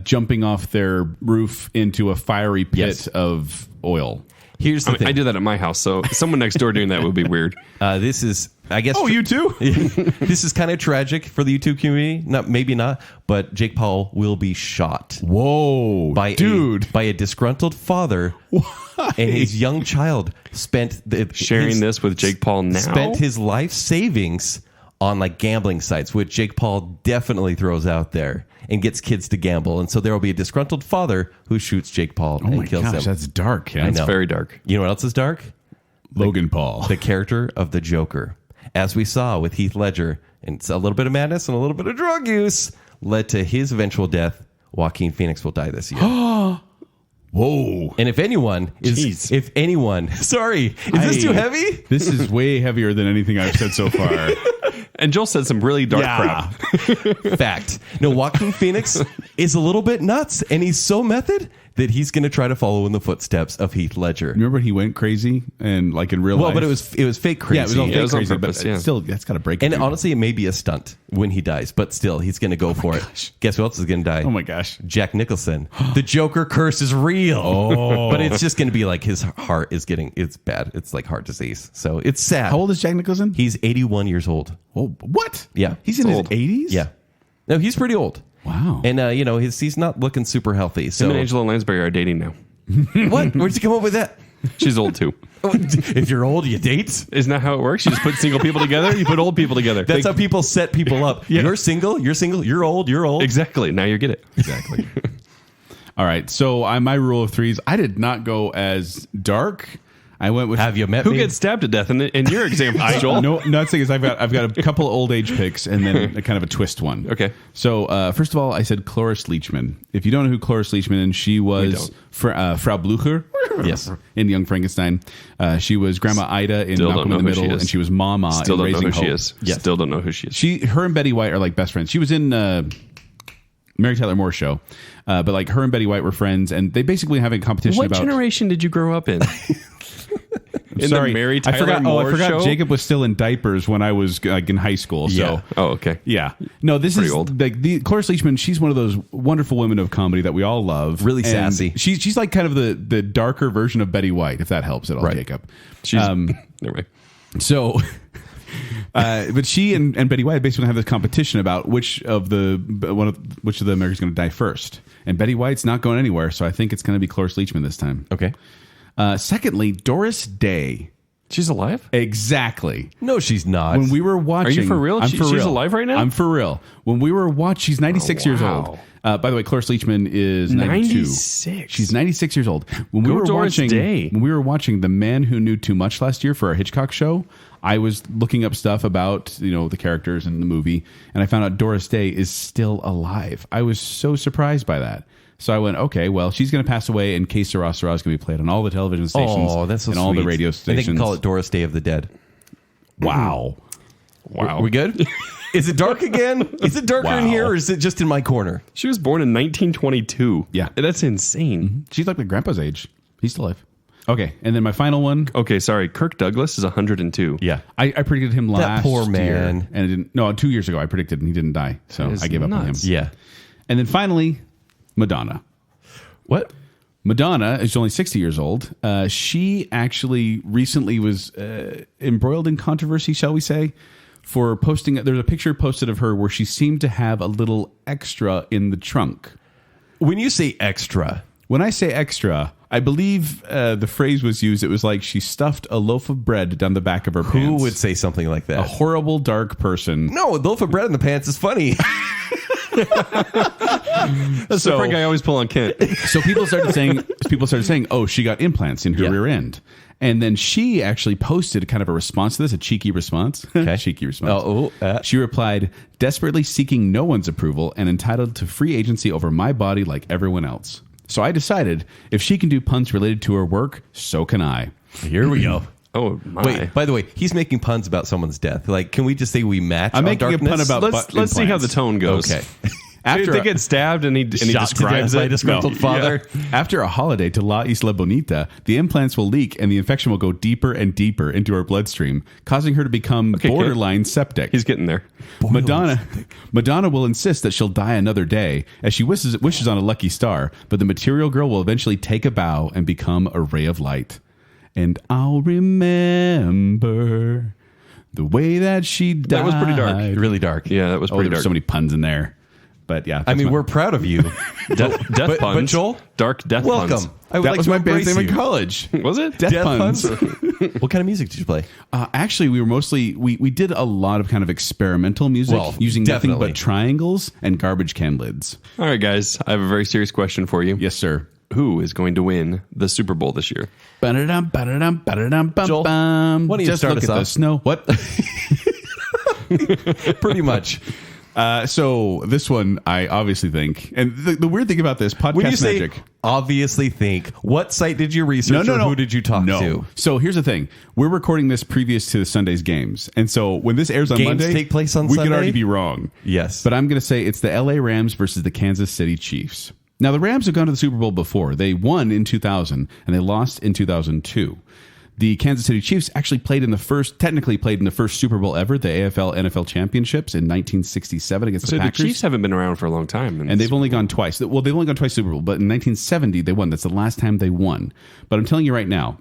jumping off their roof into a fiery pit of oil.
Here's the thing.
I do that at my house, so someone next door doing that would be weird.
This is, I guess.
Oh, you too?
This is kind of tragic for the YouTube community. Maybe not, but Jake Paul will be shot.
Whoa,
by a disgruntled father.
Why?
And his young child spent
this with Jake Paul now.
Spent his life savings on like gambling sites, which Jake Paul definitely throws out there and gets kids to gamble. And so there will be a disgruntled father who shoots Jake Paul and kills him.
That's dark. Yeah,
that's very dark.
You know what else is dark?
Logan Paul,
the character of the Joker, as we saw with Heath Ledger, and it's a little bit of madness and a little bit of drug use led to his eventual death. Joaquin Phoenix will die this year.
Whoa.
And if anyone, sorry, is this too heavy?
This is way heavier than anything I've said so far.
And Joel said some really dark crap.
Fact. No, Joaquin Phoenix is a little bit nuts, and he's so method that he's going to try to follow in the footsteps of Heath Ledger.
Remember when he went crazy and like in real life?
Well, but it was fake crazy.
Yeah, it was all fake
it was on
crazy,
purpose,
but
yeah.
still, that's got to break.
And
it,
honestly, it may be a stunt when he dies, but still, he's going to go for it. Guess who else is going to die?
oh my gosh.
Jack Nicholson. The Joker curse is real.
Oh.
But it's just going to be like his heart is it's bad. It's like heart disease. So it's sad.
How old is Jack Nicholson?
He's 81 years old.
Oh, what?
Yeah.
He's in
old.
his 80s.
Yeah. No, he's pretty old.
Wow.
And, he's not looking super healthy. So
Him and Angela Lansbury are dating now.
what? Where'd you come up with that?
She's old too.
If you're old, you date?
Isn't that how it works? You just put single people together. You put old people together.
That's how people set people up.
Yeah.
You're single. You're old.
Exactly. Now you get it.
Exactly. All right. So my rule of threes, I did not go as dark. I went with
Have you met
Who
me?
gets stabbed to death in your example, Joel?
No, the thing is, I've got a couple old age picks and then a kind of a twist one.
Okay.
So first of all, I said Cloris Leachman. If you don't know who Cloris Leachman is, she was Frau Blucher.
Yes.
In Young Frankenstein. She was Grandma Ida in
Still
Malcolm
don't
in the
know who
Middle,
she is.
and she was Mama
Still
in
don't know
Raising
who she
Hope.
is.
Yes.
Still don't know who she is.
Her and Betty White are like best friends. She was in Mary Tyler Moore Show, but like her and Betty White were friends, and they basically have a competition
What
about.
generation did you grow up in? In
Sorry,
the Mary Tyler
I forgot.
Moore
I forgot.
show?
Jacob was still in diapers when I was like in high school. So
Yeah.
Oh, okay.
yeah, no, this
Pretty
is
old.
like the Cloris Leachman. She's one of those wonderful women of comedy that we all love.
Really
And
sassy.
She's like kind of the darker version of Betty White, if that helps at all,
Right.
Jacob.
She's anyway.
So, but she and Betty White basically have this competition about which of the Americans going to die first. And Betty White's not going anywhere, so I think it's going to be Cloris Leachman this time.
Okay.
Secondly, Doris Day.
She's alive?
Exactly.
No, she's not.
When we were watching,
Are you for real?
I'm
She's alive right now?
I'm for real. When we were watching, she's 96 years
wow.
old. By the way, Cloris Leachman is 92.
96?
She's 96 years old. When
Go Doris Day.
when we were watching The Man Who Knew Too Much last year for our Hitchcock show, I was looking up stuff about the characters in the movie, and I found out Doris Day is still alive. I was so surprised by that. So I went, okay, well, she's going to pass away, and Que Sera Sera is going to be played on all the television stations
Oh, that's so
and
sweet.
all the radio
And
stations.
they can call it Doris Day of the Dead.
Wow.
Wow.
We good? Is it dark again? Is it darker in
Wow.
here, or is it just in my corner?
She was born in 1922.
Yeah.
That's insane.
She's like my grandpa's age. He's still alive. Okay, and then my final one.
Okay, sorry. Kirk Douglas is 102.
Yeah.
I predicted him last
poor man.
year, and it didn't. No, 2 years ago I predicted and he didn't die, so
That is
I gave up on him.
nuts.
Yeah.
And then finally, Madonna.
What?
Madonna is only 60 years old. She actually recently was embroiled in controversy, shall we say, for posting. There's a picture posted of her where she seemed to have a little extra in the trunk.
When you say extra,
When I say extra, I believe the phrase was used. It was like she stuffed a loaf of bread down the back of her pants.
who would say something like
A
that?
horrible, dark person.
No, a loaf of bread in the pants is funny.
That's the prank I always pull on Kent.
So people started saying, "Oh, she got implants in her
Yeah.
rear end," and then she actually posted kind of a response to this, a cheeky response.
Okay.
Cheeky response.
Oh,
She replied, "Desperately seeking no one's approval and entitled to free agency over my body like everyone else. So I decided if she can do puns related to her work, so can I."
here we go.
Oh, my.
Wait, by the way, he's making puns about someone's death. Like, can we just say we match
I'm
on
making a
darkness?
pun about
Let's see how the
implants.
tone goes.
Okay.
After
they get stabbed and he
Shot to
describes
death by
it.
a disgruntled father.
After a holiday to La Isla Bonita, the implants will leak and the infection will go deeper and deeper into her bloodstream, causing her to become
Okay,
borderline septic.
He's getting there.
Madonna will insist that she'll die another day as she wishes on a lucky star, but the material girl will eventually take a bow and become a ray of light. And I'll remember the way that she died.
That was pretty dark.
Really dark.
Yeah, that was pretty
There were
dark.
so many puns in there. But yeah.
I
that's
mean,
my-
we're proud of you.
Death
but
puns.
Joel,
Dark death
welcome.
puns.
I would
that
like
was
to
my band's
embrace
name in
you.
college.
Was it?
Death puns.
What kind of music did you play?
Actually, we were mostly we did a lot of kind of experimental music
Well,
using nothing
definitely.
but triangles and garbage can lids.
All right, guys. I have a very serious question for you.
Yes, sir.
Who is going to win the Super Bowl this year?
Ba-da-dum, ba-da-dum, ba-da-dum, bum,
Joel,
bum.
why don't you
Just
start
look
us
at the
off?
snow. What?
Pretty much.
So this one, I obviously think, and the weird thing about this podcast
When you say
magic.
obviously think, what site did you research or who did you talk to?
So here's the thing: we're recording this previous to Sunday's games, and so when this airs on
Games
Monday,
take place on
we
Sunday?
could already be wrong.
Yes.
but I'm going to say it's the LA Rams versus the Kansas City Chiefs. Now, the Rams have gone to the Super Bowl before. They won in 2000 and they lost in 2002. The Kansas City Chiefs actually technically played in the first Super Bowl ever, the AFL NFL Championships in 1967 against the Packers.
So the Chiefs haven't been around for a long time.
And they've only gone twice. Well, they've only gone twice Super Bowl, but in 1970 they won. That's the last time they won. But I'm telling you right now,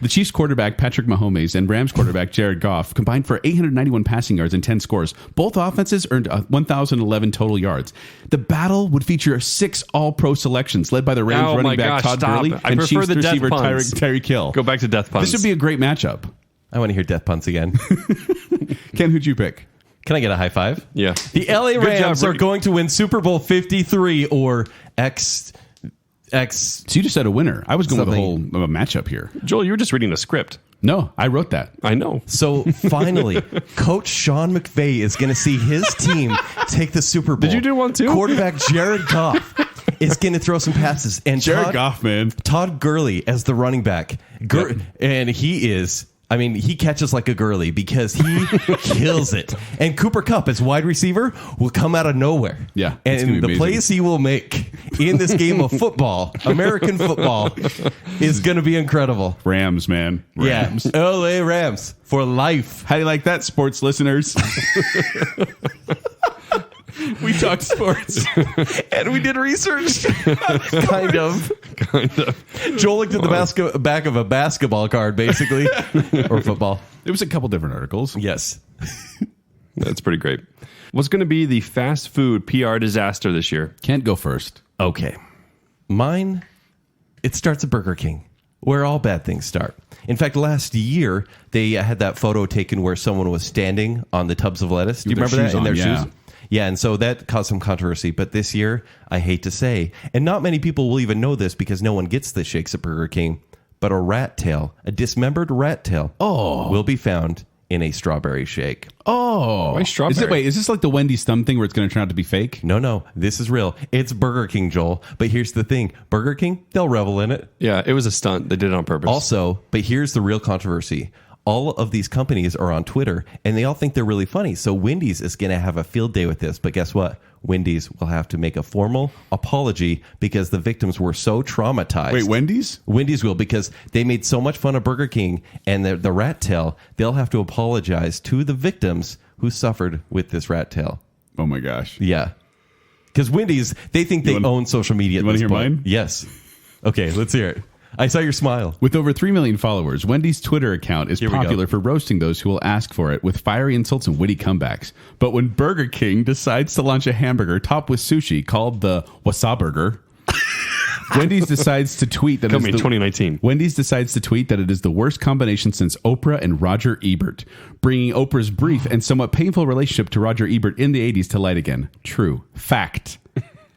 the Chiefs quarterback, Patrick Mahomes, and Rams quarterback, Jared Goff, combined for 891 passing yards and 10 scores. Both offenses earned 1,011 total yards. The battle would feature 6 All-Pro selections, led by the Rams running back Todd Gurley and Chiefs receiver Tyreek Hill.
Go back to death puns.
This would be a great matchup.
I want to hear death puns again.
Ken, who'd you pick?
Can I get a high five?
Yeah.
The LA Rams are going to win Super Bowl 53 or X.
So you just said a winner. I was going with the whole matchup here.
Joel, you were just reading a script.
No, I wrote that.
I know.
So finally, Coach Sean McVay is going to see his team take the Super Bowl.
Did you do one too?
Quarterback Jared Goff is going to throw some passes. And
Jared Goff, man.
Todd Gurley as the running back. And he catches like a Gurley because he kills it. And Cooper Kupp as wide receiver will come out of nowhere.
Yeah.
And the plays he will make in this game of football, American football, is going to be incredible.
Rams, man. Rams.
Yeah. LA Rams for life.
How do you like that, sports listeners? We talked sports.
And we did research. Kind of. Joel looked at the back of a basketball card, basically. Or football.
It was a couple different articles.
Yes.
That's pretty great. What's going to be the fast food PR disaster this year?
Can't go first.
Okay. Mine, it starts at Burger King, where all bad things start. In fact, last year, they had that photo taken where someone was standing on the tubs of lettuce. Do you remember that? In their shoes? Yeah, and so that caused some controversy. But this year, I hate to say, and not many people will even know this because no one gets the shakes at Burger King, but a rat tail, a dismembered rat tail, will be found in a strawberry shake.
Oh.
Why strawberry?
Is this like the Wendy's thumb thing where it's going to turn out to be fake?
No, this is real. It's Burger King, Joel. But here's the thing. Burger King, they'll revel in it.
Yeah, it was a stunt. They did it on purpose.
Also, but here's the real controversy. All of these companies are on Twitter, and they all think they're really funny. So Wendys is going to have a field day with this. But guess what? Wendys will have to make a formal apology because the victims were so traumatized.
Wait, Wendys?
Wendys will, because they made so much fun of Burger King and the rat tail. They'll have to apologize to the victims who suffered with this rat tail.
Oh, my gosh.
Yeah. Because Wendys, they think they own social media at this point.
You want to hear mine?
Yes. Okay, let's hear it. I saw your smile.
With over 3 million followers, Wendy's Twitter account is popular for roasting those who will ask for it with fiery insults and witty comebacks. But when Burger King decides to launch a hamburger topped with sushi called the Wasaburger, Wendy's decides to tweet that
2019.
Wendy's decides to tweet that it is the worst combination since Oprah and Roger Ebert, bringing Oprah's brief and somewhat painful relationship to Roger Ebert in the 80s to light again. True. Fact.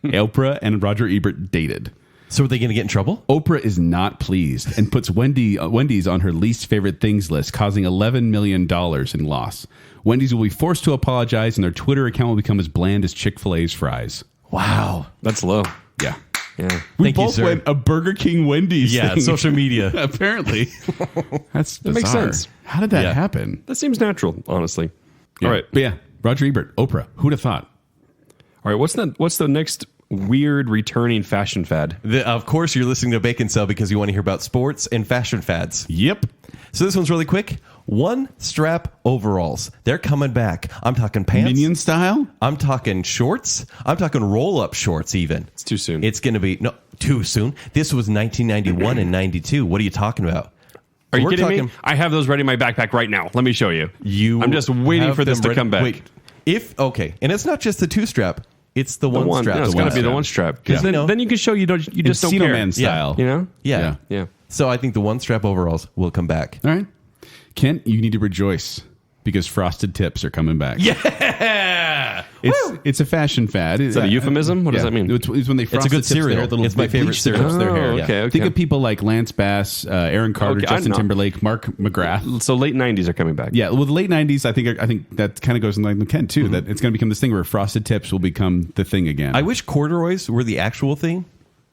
Oprah and Roger Ebert dated.
So are they going to get in trouble?
Oprah is not pleased and puts Wendy's on her least favorite things list, causing $11 million in loss. Wendy's will be forced to apologize, and their Twitter account will become as bland as Chick-fil-A's fries.
Wow.
That's low.
Yeah.
Yeah.
We
Thank you,
both
sir.
went a Burger King Wendy's
Yeah,
thing.
social media.
Apparently. That's bizarre.
That makes sense.
How did that happen?
That seems natural, honestly.
Yeah.
All right.
But yeah, Roger Ebert, Oprah. Who'd have thought?
All right. What's the next weird returning fashion fad?
Of course, you're listening to Baconsale because you want to hear about sports and fashion fads.
Yep.
So this one's really quick. One strap overalls. They're coming back. I'm talking pants.
Minion style?
I'm talking shorts. I'm talking roll-up shorts even.
It's too soon.
It's going to be... No, too soon. This was 1991 and 92. What are you talking about?
Are you kidding me? I have those ready in my backpack right now. Let me show you. I'm just waiting for this to come back.
Wait. And it's not just the two-strap. It's the one strap.
No, it's got to be the one strap. Because then you can show you just don't care.
Man style.
You know?
Yeah. So I think the one strap overalls will come back.
All right. Kent, you need to rejoice because frosted tips are coming back.
Yeah.
It's a fashion fad.
Is that a euphemism? What does that mean?
It's when they frost
It's a good
the tips
cereal.
there, little
It's my favorite cereal.
Tips their hair.
Okay.
Think of people like Lance Bass, Aaron Carter,
Okay,
Justin
I know.
Timberlake, Mark McGrath.
So late 90s are coming back.
Yeah, well, the late 90s, I think that kind of goes in line with Kent, too, that it's going to become this thing where frosted tips will become the thing again.
I wish corduroys were the actual thing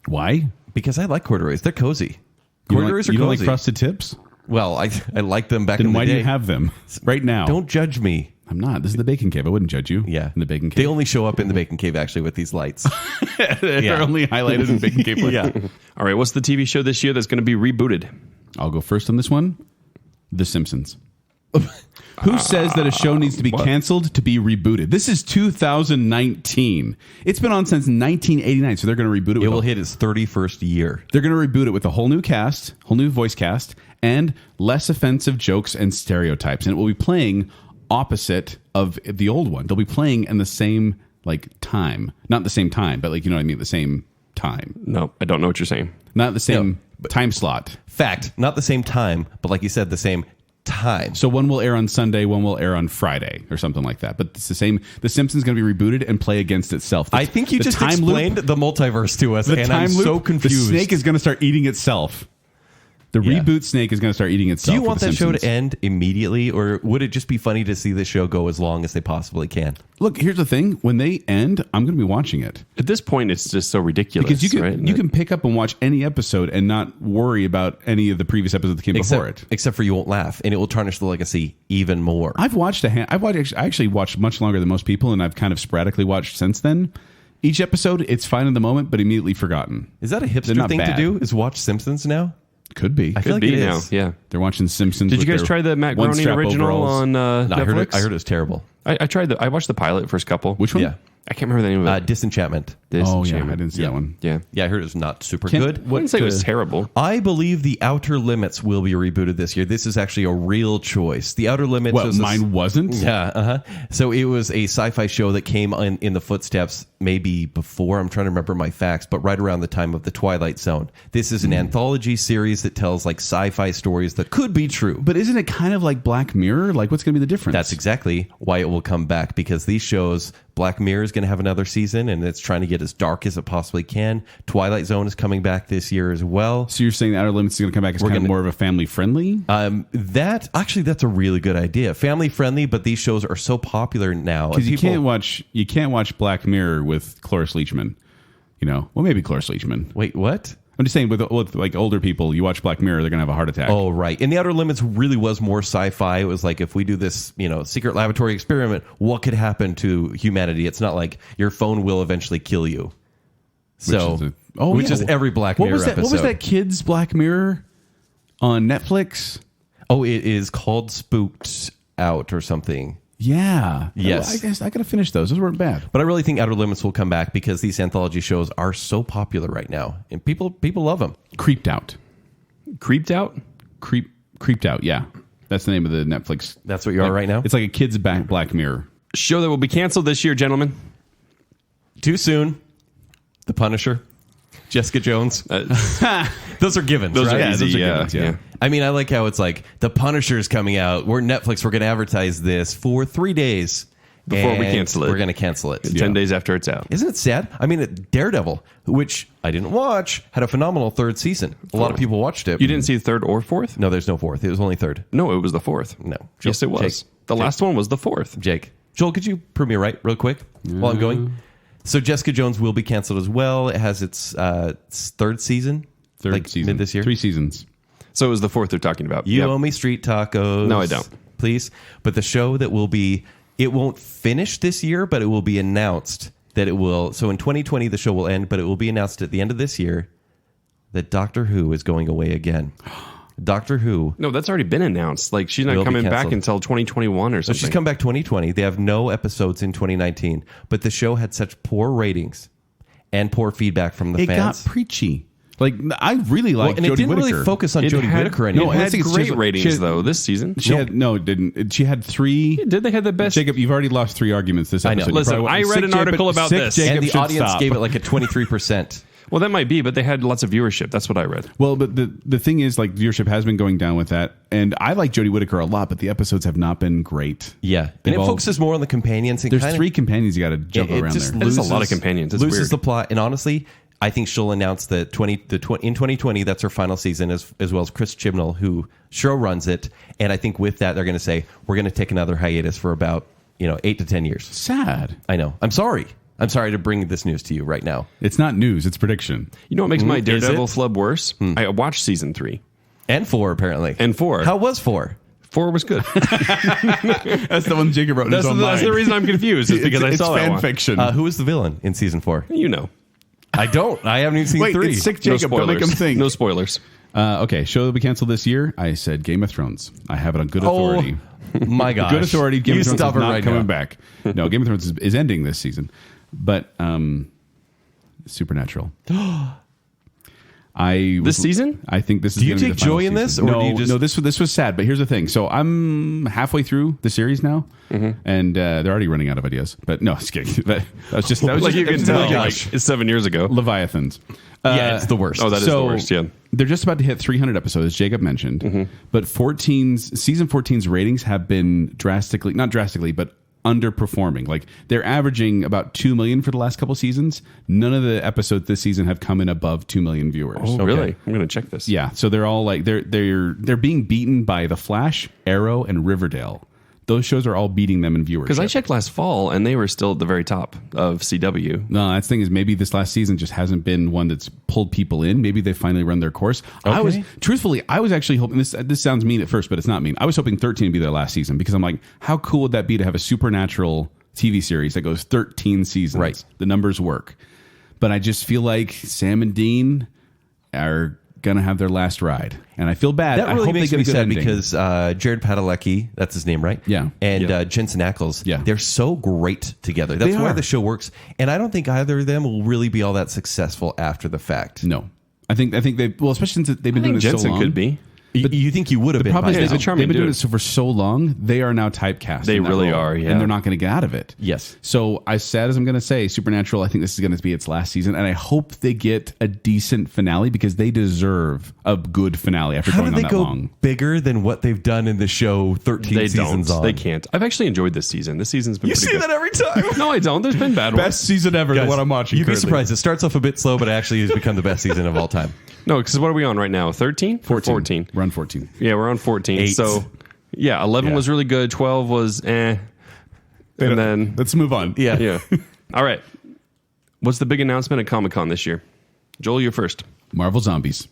Why?
because I like corduroys. They're cozy.
You
Corduroys
don't
are
like
cozy.
frosted tips?
Well, I like them back
Then
in the
why
day.
do you have them right now?
Don't judge me.
I'm not. This is the Bacon Cave. I wouldn't judge you.
Yeah.
In the Bacon Cave.
They only show up in the Bacon Cave actually with these lights.
They're only highlighted in Bacon Cave.
Yeah.
All right, what's the TV show this year that's going to be rebooted?
I'll go first on this one. The Simpsons. Who says that a show needs to be canceled to be rebooted? This is 2019. It's been on since 1989, so they're going to reboot it.
It will hit its 31st year.
They're going to reboot it with a whole new cast, whole new voice cast, and less offensive jokes and stereotypes. And it will be playing opposite of the old one. They'll be playing in the same time, not the same time, but you know what I mean, the same time.
No, I don't know what you're saying.
Not the same time slot.
Fact, not the same time, but like you said, the same time.
So one will air on Sunday, one will air on Friday, or something like that. But it's the same. The Simpsons going to be rebooted and play against itself.
I think you just explained the multiverse to us, and I'm so confused.
The snake is going to start eating itself. The reboot snake is going to start eating itself.
Do you want that show to end immediately, or would it just be funny to see the show go as long as they possibly can?
Look, here's the thing. When they end, I'm going to be watching it.
At this point, it's just so ridiculous.
Because you can pick up and watch any episode and not worry about any of the previous episodes that came before it.
Except for you won't laugh, and it will tarnish the legacy even more.
I actually watched much longer than most people, and I've kind of sporadically watched since then. Each episode, it's fine in the moment, but immediately forgotten.
Is that a hipster thing to do? Is watch Simpsons now?
Could be.
I feel like it is.
Yeah.
They're watching Simpsons.
Did you guys try the Matt Groening original on Netflix?
I heard it was terrible.
I tried I watched the pilot, first couple.
Which one?
Yeah.
I can't remember the name of it.
Disenchantment.
Oh, yeah. I didn't see that one.
Yeah.
Yeah, I heard it was not super good.
I wouldn't say it was terrible.
I believe The Outer Limits will be rebooted this year. This is actually a real choice. The Outer Limits
was mine wasn't?
Yeah, So it was a sci-fi show that came in the footsteps maybe before, I'm trying to remember my facts, but right around the time of The Twilight Zone. This is an anthology series that tells sci-fi stories that could be true.
But isn't it kind of like Black Mirror? What's going to be the difference?
That's exactly why it will come back, because these shows, Black Mirror is going to have another season, and it's trying to get as dark as it possibly can. Twilight Zone is coming back this year as well.
So you're saying The Outer Limits is going to come back as kind of more of a family friendly?
That's a really good idea. Family friendly, but these shows are so popular now.
Because you can't watch Black Mirror with Cloris Leachman. Maybe Cloris Leachman.
Wait, what?
I'm just saying with older people, you watch Black Mirror, they're going to have a heart attack.
Oh, right. And The Outer Limits really was more sci-fi. It was like, if we do this, secret laboratory experiment, what could happen to humanity? It's not like your phone will eventually kill you. Which is every Black Mirror episode.
What was that kid's Black Mirror on Netflix?
Oh, it is called Spooked Out or something.
Yeah.
Yes.
I guess I got to finish those. Those weren't bad.
But I really think Outer Limits will come back because these anthology shows are so popular right now. And people love them.
Creeped Out.
Creeped Out?
Creeped Out, yeah. That's the name of the Netflix.
That's what you are right now?
It's like a kid's Black Mirror.
Show that will be canceled this year, gentlemen.
Too soon. The Punisher. Jessica Jones. Those are givens,
those
right?
Are easy,
those are
yeah,
givens, yeah.
I mean, I like how it's like The Punisher is coming out. We're Netflix. We're going to advertise this for 3 days
before we cancel it.
We're going to cancel it
10 days after it's out.
Isn't it sad? I mean, Daredevil, which I didn't watch, had a phenomenal third season. A lot of people watched it.
You didn't see the third or fourth?
No, there's no fourth. It was only third.
No, it was the fourth.
No,
yes, it was. The last one was the fourth.
Jake, Joel, could you prove me right real quick while I'm going? So Jessica Jones will be canceled as well. It has its third season.
Third season.
Mid this year.
3 seasons.
So it was the fourth they're talking about.
You owe me street tacos.
No, I don't.
Please. But the show that will be, it won't finish this year, but it will be announced that it will. So in 2020, the show will end, but it will be announced at the end of this year that Doctor Who is going away again. Doctor Who.
No, that's already been announced. She's not coming back until 2021 or something.
So she's come back 2020. They have no episodes in 2019, but the show had such poor ratings and poor feedback from the fans.
It got preachy. I really like Jodie Whittaker.
And it didn't really focus on Jodie Whittaker anymore.
It had great ratings, though, this season.
It didn't. She had 3.
Did they have the best?
Jacob, you've already lost 3 arguments this episode.
I know.
Listen, I read an article about this.
And the audience gave it a 23%.
Well, that might be, but they had lots of viewership. That's what I read.
Well, but the thing is, viewership has been going down with that. And I like Jodie Whittaker a lot, but the episodes have not been great.
Yeah. And it focuses more on the companions.
There's 3 companions you got to jump around there.
There's a lot of companions. It's
loses
weird.
The plot. And honestly, I think she'll announce that in 2020, that's her final season, as well as Chris Chibnall, who show runs it. And I think with that, they're going to say, we're going to take another hiatus for about 8 to 10 years.
Sad.
I know. I'm sorry to bring this news to you right now.
It's not news. It's prediction.
You know what makes my Daredevil flub worse? I watched season 3.
And 4, apparently.
And 4.
How was 4?
4 was good.
That's the one Jacob wrote in his own
That's the
mind.
reason I'm confused. Is because I saw
it's
that
fan
one.
fiction.
Who is the villain in season 4?
You know.
I don't. I haven't even seen
Wait,
3.
it's sick,
No
Jacob. Don't make him
spoilers.
think.
No spoilers.
Okay, show that we canceled this year. I said Game of Thrones. I have it on good authority.
My gosh.
Good authority. Game
You
of Thrones
stop
is
it
not
right
coming
now.
back. No, Game of Thrones is ending this season. But Supernatural.
This season?
I think this is.
Do you
gonna be
take
the final
joy in this,
season.
or
no?
do you just-
No, this was sad. But here's the thing. So I'm halfway through the series now, and they're already running out of ideas. But no, just kidding. That was just
Like
just,
you can
it was
tell,
ridiculous.
like, it's 7 years ago.
Leviathans.
Yeah, it's the worst.
Oh, that is the worst, yeah.
They're just about to hit 300 episodes, as Jacob mentioned. But season 14's ratings have been not drastically, but underperforming. Like they're averaging about 2 million for the last couple seasons. None of the episodes this season have come in above 2 million viewers.
Oh, really? I'm going to check this.
Yeah, so they're all like they're being beaten by The Flash, Arrow, and Riverdale. Those shows are all beating them in viewership.
Because I checked last fall, and they were still at the very top of CW.
No, that's the thing is maybe this last season just hasn't been one that's pulled people in. Maybe they finally run their course. I was actually hoping this sounds mean at first, but it's not mean. I was hoping 13 would be their last season because I'm like, how cool would that be to have a supernatural TV series that goes 13 seasons?
Right.
The numbers work. But I just feel like Sam and Dean are gonna have their last ride, and I feel bad.
That
I
really
hope
makes
they
me
get a good
sad
ending.
because Jared Padalecki, that's his name, right?
Yeah.
And Jensen Ackles,
Yeah.
they're so great together. That's
They
why
are.
the show works. And I don't think either of them will really be all that successful after the fact.
No, I think they especially since they've been
I
doing
think
this
Jensen
so long.
could be.
You think you would have been?
Problem
by
is
he's a
they've
charming
been doing
dude.
it for so long. They are now typecast.
They
in that
really
role,
are, yeah.
and they're not going to get out of it.
Yes.
So as sad as I'm going to say, Supernatural, I think this is going to be its last season, and I hope they get a decent finale because they deserve a good finale after
How
going
do
on
they
that
go
long.
bigger than what they've done in the show 13
They
seasons
don't.
on?
They can't. I've actually enjoyed this season. This season's been
You
pretty
see
good.
that every time.
No, I don't. There's been bad ones.
Best season ever.
Guys,
what I'm watching.
You'd be
currently.
surprised. It starts off a bit slow, but it actually has become the best season of all time.
No, because what are we on right now? 13? 14.
We're on 14.
Yeah, we're on 14.
Eight.
So, yeah, 11
Yeah.
was really good. 12 was eh. And then,
Let's move on.
yeah. All right. What's the big announcement at Comic-Con this year? Joel, you're first.
Marvel Zombies.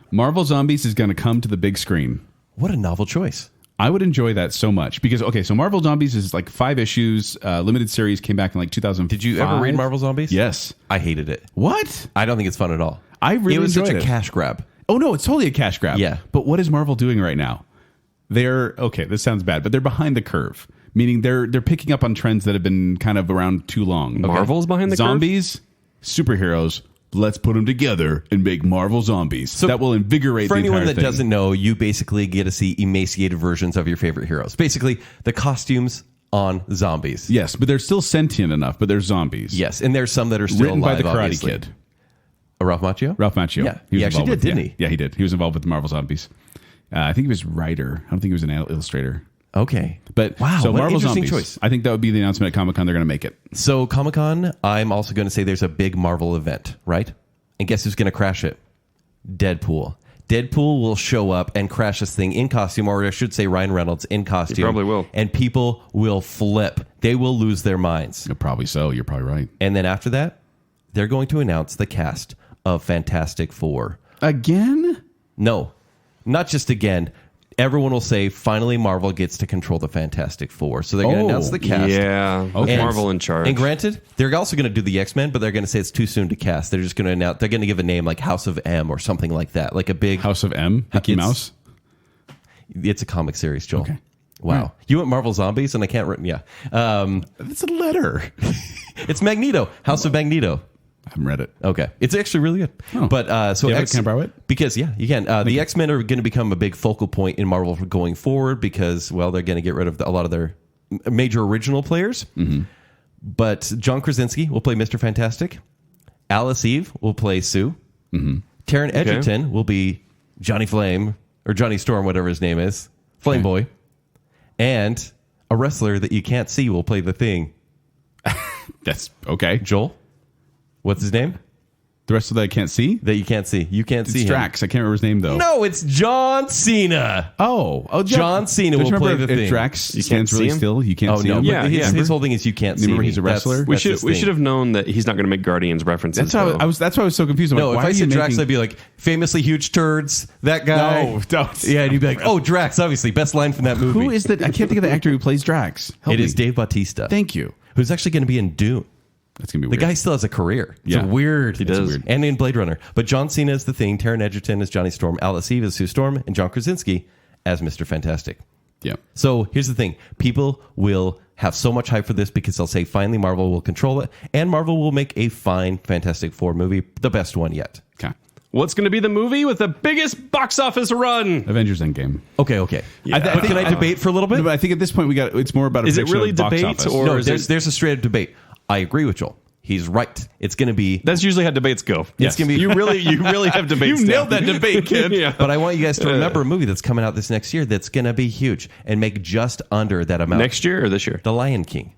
Marvel Zombies is going to come to the big screen.
What a novel choice.
I would enjoy that so much because so Marvel Zombies is like 5 issues, limited series, came back in like 2005.
Did you ever read Marvel Zombies?
Yes.
I hated it.
What?
I don't think it's fun at all.
I really
It was such
enjoyed
a
it.
cash grab.
Oh no, it's totally a cash grab.
Yeah.
But what is Marvel doing right now? They're this sounds bad, but they're behind the curve. Meaning they're picking up on trends that have been kind of around too long.
Marvel's behind the curve?
Zombies, superheroes. Let's put them together and make Marvel Zombies. So that will invigorate
For
the
anyone
entire
that
thing.
doesn't know, you basically get to see emaciated versions of your favorite heroes. Basically, the costumes on zombies.
Yes, but they're still sentient enough, but they're zombies.
Yes, and there's some that are still
Written by
alive,
the Karate
obviously.
Kid.
Ralph Macchio?
Ralph Macchio.
Yeah.
was
He actually
involved
did,
with-
didn't
yeah.
he?
Yeah, he did. He was involved with the Marvel Zombies. I think he was writer. I don't think he was an illustrator.
Okay.
But
wow,
so
what an
Marvel
interesting
Zombies.
choice.
I think that would be the announcement at Comic-Con. They're going to make it.
So Comic-Con, I'm also going to say there's a big Marvel event, right? And guess who's going to crash it? Deadpool. Deadpool will show up and crash this thing in costume, or I should say Ryan Reynolds in costume.
He probably will.
And people will flip. They will lose their minds.
Probably so. You're probably right.
And then after that, they're going to announce the cast of Fantastic Four.
Again?
No, not just again. Everyone will say, finally, Marvel gets to control the Fantastic Four. So they're going to announce the cast.
Yeah.
Okay.
Marvel in charge.
And granted, they're also going to do the X-Men, but they're going to say it's too soon to cast. They're just going to announce, they're going to give a name like House of M or something like that. Like a big,
House of M? Mickey
It's-
Mouse?
it's a comic series, Joel.
Okay.
Wow.
Right.
You went Marvel Zombies and I can't, yeah.
That's a letter.
It's Magneto, House of Magneto.
I haven't read it.
Okay, it's actually really good.
Oh.
But so
Do you have it? Can I borrow it?
Because you can. The X-Men are going to become a big focal point in Marvel going forward because they're going to get rid of a lot of their major original players. Mm-hmm. But John Krasinski will play Mr. Fantastic. Alice Eve will play Sue. Mm-hmm. Taron Egerton will be Johnny Flame or Johnny Storm, whatever his name is, Flame Boy, and a wrestler that you can't see will play the Thing.
That's okay.
Joel, what's his name?
The rest of that I can't see?
that you can't see. You can't see
It's
him.
Drax. I can't remember his name, though.
No, it's John Cena.
Oh,
John Cena
Don't you
will play
remember
the
if
thing.
Drax
You
stands
can't
really
see him?
still. You can't
Oh
see
no,
him.
Yeah,
but
yeah.
his whole thing is you can't see
Remember
me.
he's a wrestler?
We
That's
should
his
we
thing.
should have known that he's not going to make Guardians references.
That's how
though.
I was. That's why I was so confused. I'm
No,
like,
if
why
I
are you
said Drax,
making-
I'd be like, famously huge turds, that guy.
No, don't.
Yeah, and you'd be like, oh, Drax, obviously, best line from that movie.
Who is that? I can't think of the actor who plays Drax. Help
It
me.
is Dave Bautista.
Thank you.
Who's actually going to be in Dune.
That's gonna be
The
weird.
guy still has a career. It's
Yeah.
weird.
He does.
It's weird. And in Blade Runner. But John Cena is the thing. Taron Egerton is Johnny Storm. Alice Eve is Sue Storm. And John Krasinski as Mr. Fantastic.
Yeah.
So here's the thing. People will have so much hype for this because they'll say, finally, Marvel will control it. And Marvel will make a fine Fantastic Four movie. The best one yet.
Okay.
What's going to be the movie with the biggest box office run?
Avengers Endgame.
Okay.
Yeah.
But can I debate for a little bit?
No, but I think at this point it's more about a
Is it
prediction
really
of box
debate
office.
or-
no,
is
there's a straight up debate. I agree with Joel. He's right. It's going to be...
That's usually how debates go.
It's gonna be-
you really have debates.
You nailed
down.
that debate, kid.
Yeah.
But I want you guys to remember a movie that's coming out this next year that's going to be huge and make just under that amount.
Next year or this year?
The Lion King.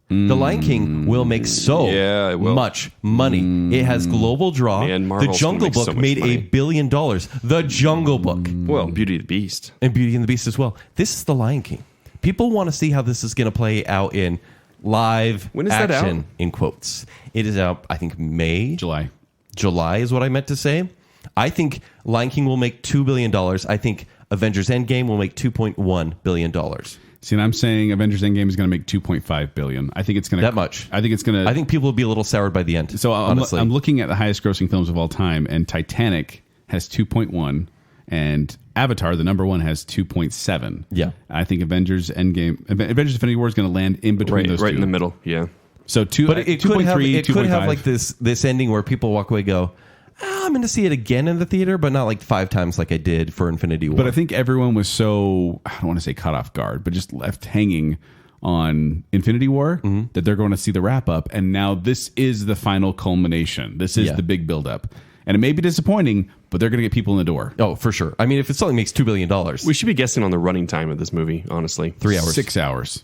The Lion King will make
Yeah, it will.
much money. It has global draw.
Man,
the
Marvel's
Jungle
gonna make
Book
so much
made
money.
$1 billion. The Jungle Book.
Well, Beauty and the Beast.
And Beauty and the Beast as well. This is The Lion King. People want to see how this is going to play out in live
When is that
action,
out?
in quotes. It is out, I think, May.
July.
July is what I meant to say. I think Lion King will make $2 billion. I think Avengers Endgame will make $2.1 billion.
See, and I'm saying Avengers Endgame is going to make $2.5 billion. I think it's going to
That much.
I think it's going to.
I think people will be a little soured by the end.
So.
honestly.
I'm looking at the highest grossing films of all time, and Titanic has 2.1, and Avatar, the number one, has 2.7.
Yeah.
I think Avengers Infinity War is going to land in between those
Right
two.
in the middle. Yeah.
So
But it could have
2.5.
like this ending where people walk away and go, I'm going to see it again in the theater, but not like 5 times like I did for Infinity War.
But I think everyone was so, I don't want to say caught off guard, but just left hanging on Infinity War that they're going to see the wrap up. And now this is the final culmination. This is
Yeah.
the big buildup. And it may be disappointing, but they're going to get people in the door.
Oh, for sure. I mean, if it's something makes $2 billion,
We should be guessing on the running time of this movie, honestly.
3 hours.
6 hours.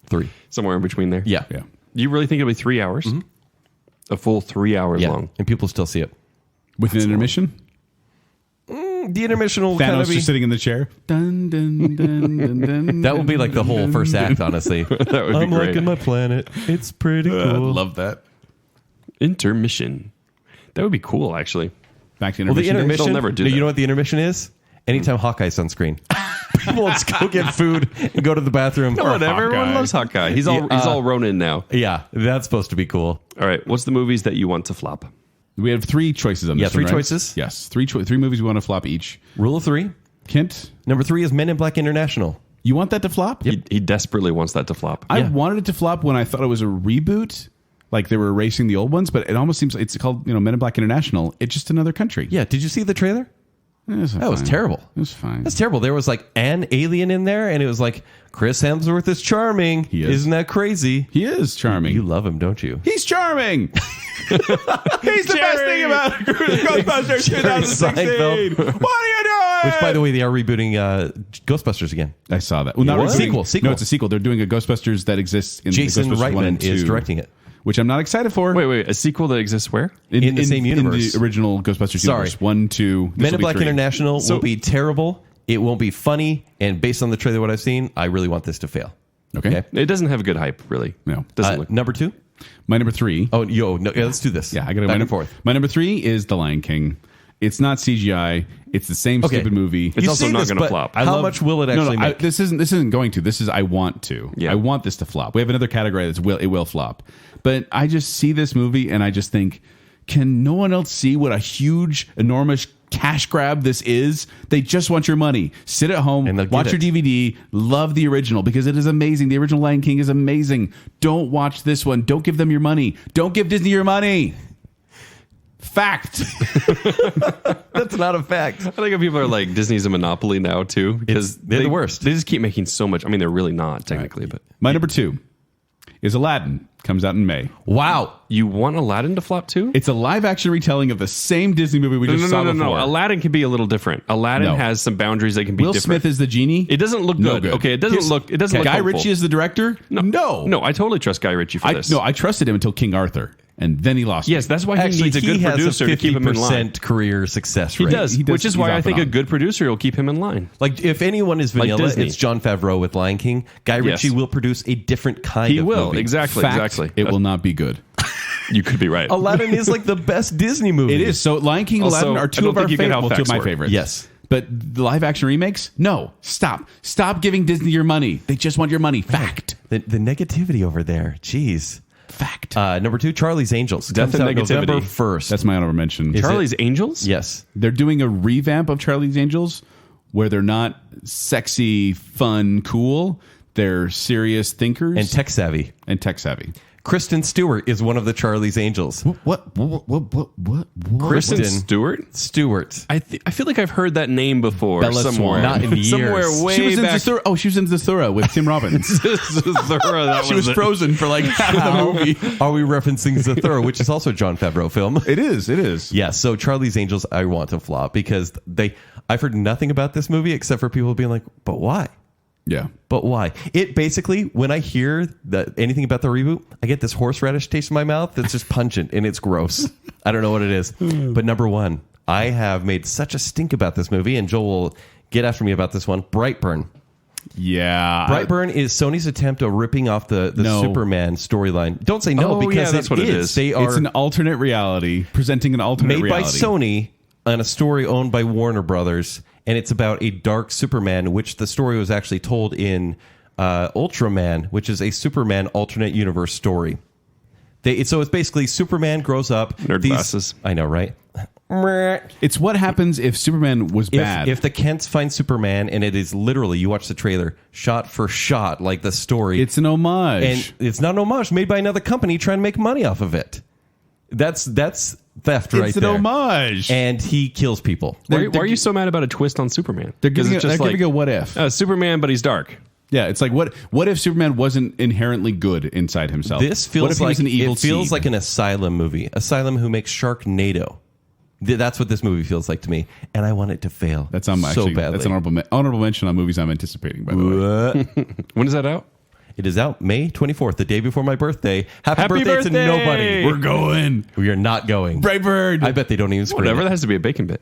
3.
Somewhere in between there.
Yeah.
Yeah.
You really think it'll be 3 hours? A full 3 hours
Yeah.
long.
And people still see it.
With an intermission?
The intermission will kind
Thanos
of be...
just sitting in the chair. Dun, dun, dun, dun, dun,
That will be like the whole first act, honestly.
That would be
I'm
great.
liking my planet. It's pretty
I
cool.
love that.
Intermission. That would be cool, actually.
Back to
Well, the
intermission.
intermission...
They'll never do
No,
that.
you know what the intermission is? Anytime Hawkeye's on screen. People will just go get food and go to the bathroom.
No, whatever. Everyone
Hawkeye.
loves Hawkeye. He's all Ronin now.
Yeah, that's supposed to be cool.
All right. What's the movies that you want to flop?
We have 3 choices on this.
Yeah, 3
one, right?
choices.
Yes, 3 movies we want to flop each.
Rule of 3.
Kent,
Number 3 is Men in Black International.
you want that to flop?
He desperately wants that to flop.
I
Yeah.
wanted it to flop when I thought it was a reboot, like they were erasing the old ones. But it almost seems it's called Men in Black International. It's just another country.
Yeah, did you see the trailer? That was terrible.
It was fine.
That's terrible. There was like an alien in there, and it was like, Chris Hemsworth is charming.
He is.
Isn't that crazy?
He is charming.
You love him, don't you?
He's charming. He's the best thing about Ghostbusters 2016.
Seinfeld.
What are you doing?
Which, by the way, they are rebooting Ghostbusters again.
I saw that. Well, not
What?
rebooting.
Sequel.
No, it's a sequel. They're doing a Ghostbusters that exists in
Jason
the Ghostbusters 1 and
Reitman
2,
is directing it.
which I'm not excited for.
Wait. A sequel that exists where?
In the same universe.
in the original Ghostbusters
Sorry.
universe. 1, 2. this
Men
will
in
be
Black
3.
International
So-
will be terrible. It won't be funny. And based on the trailer, what I've seen, I really want this to fail.
Okay.
It doesn't have good hype, really.
No.
Doesn't look.
Number 2?
My number 3.
Oh, no, let's do this.
Yeah, I got to
back and forth.
My number 3 is The Lion King. It's not CGI. It's the same
Okay.
stupid movie.
It's also
say
not
this,
gonna
but
flop.
How much will it actually make?
This isn't going to. This is I want to.
Yeah.
I want this to flop. We have another category it will flop. But I just see this movie and I just think, can no one else see what a huge, enormous cash grab this is? They just want your money. Sit at home,
And they'll get
watch your
it.
DVD, love the original because it is amazing. The original Lion King is amazing. Don't watch this one. Don't give them your money. Don't give Disney your money. Fact.
That's not a fact.
I think people are like Disney's a monopoly now too because
They're the worst.
They just keep making so much. I mean, they're really not technically, but
My number 2 is Aladdin. Comes out in May.
Wow.
you want Aladdin to flop too?
It's a live action retelling of the same Disney movie we just saw before.
Aladdin can be a little different. Aladdin
No.
has some boundaries that can be
Will
different.
Smith is the genie.
It doesn't look
No
good.
good.
Okay, it doesn't look. It doesn't look.
Guy
hopeful.
Ritchie is the director. No,
No, I totally trust Guy Ritchie for this.
I trusted him until King Arthur. and then he lost.
Yes,
me.
that's why he needs a good producer to keep him in line.
50% career success
He
rate.
does, which is
he's
why I
off
think
and
a
on.
good producer will keep him in line.
Like, if anyone is vanilla,
Disney.
it's Jon Favreau with Lion King. Guy Ritchie will produce a different kind
He
of
will,
movie.
exactly,
Fact,
exactly.
It will not be good.
You could be right.
Aladdin is like the best Disney movie.
It is. So Lion King and
Also,
Aladdin are
I
two
don't
of our
think you can
favorites.
have
Well, two of my
facts for it.
favorites.
Yes.
But the live action remakes? No. Stop giving Disney your money. They just want your money. Fact.
The negativity over there. Jeez.
Fact.
Number 2, Charlie's Angels.
Death
Comes
and
out
negativity.
November 1st.
That's my honorable mention.
Charlie's Angels?
Yes.
They're doing a revamp of Charlie's Angels where they're not sexy, fun, cool. They're serious thinkers
And tech savvy.
and tech savvy.
Kristen Stewart is one of the Charlie's Angels.
What?
Kristen Stewart?
Stewart.
I feel like I've heard that name before
Bella
somewhere.
Swan.
Not in years.
Somewhere way
She was in
back.
Zathura. She was in Zathura with Tim Robbins.
That
She was
it.
frozen for like half the movie.
Are we referencing Zathura, which is also a Jon Favreau film?
It is.
Yeah, so Charlie's Angels I want to flop because I've heard nothing about this movie except for people being like, but why?
Yeah.
But why? It basically, when I hear anything about the reboot, I get this horseradish taste in my mouth that's just pungent and it's gross. I don't know what it is. But number 1, I have made such a stink about this movie, and Joel will get after me about this one, Brightburn.
Yeah.
Brightburn is Sony's attempt of ripping off the
No.
Superman storyline. Don't say no,
Oh,
because
yeah, that's what it is.
They are
It's an alternate reality, presenting an alternate
made
reality.
by Sony and a story owned by Warner Brothers, and it's about a dark Superman, which the story was actually told in Ultraman, which is a Superman alternate universe story. So it's basically Superman grows up.
Nerd glasses.
I know, right?
It's what happens if Superman was bad.
If the Kents find Superman, and it is literally, you watch the trailer, shot for shot, like the story.
It's an homage.
And it's not an homage made by another company trying to make money off of it. That's theft right
it's an
there.
homage.
And he kills people.
Why are you so mad about a twist on Superman?
They're
Because
giving,
it's
they're
just
giving a what if.
Superman, but he's dark.
Yeah, it's like what if Superman wasn't inherently good inside himself?
This
What
feels
if he was
like
an evil
it feels
seed?
like an Asylum movie. Asylum who makes Sharknado. That's what this movie feels like to me, and I want it to fail.
That's on my
so
actually,
badly.
That's an honorable mention on movies I'm anticipating. By the way,
When is that out?
It is out May 24th, the day before my birthday. Happy birthday to
birthday!
nobody.
we're going.
We are not going.
Brightburn.
I bet they don't even screen
Whatever.
it.
Uh,
That has to be a bacon bit.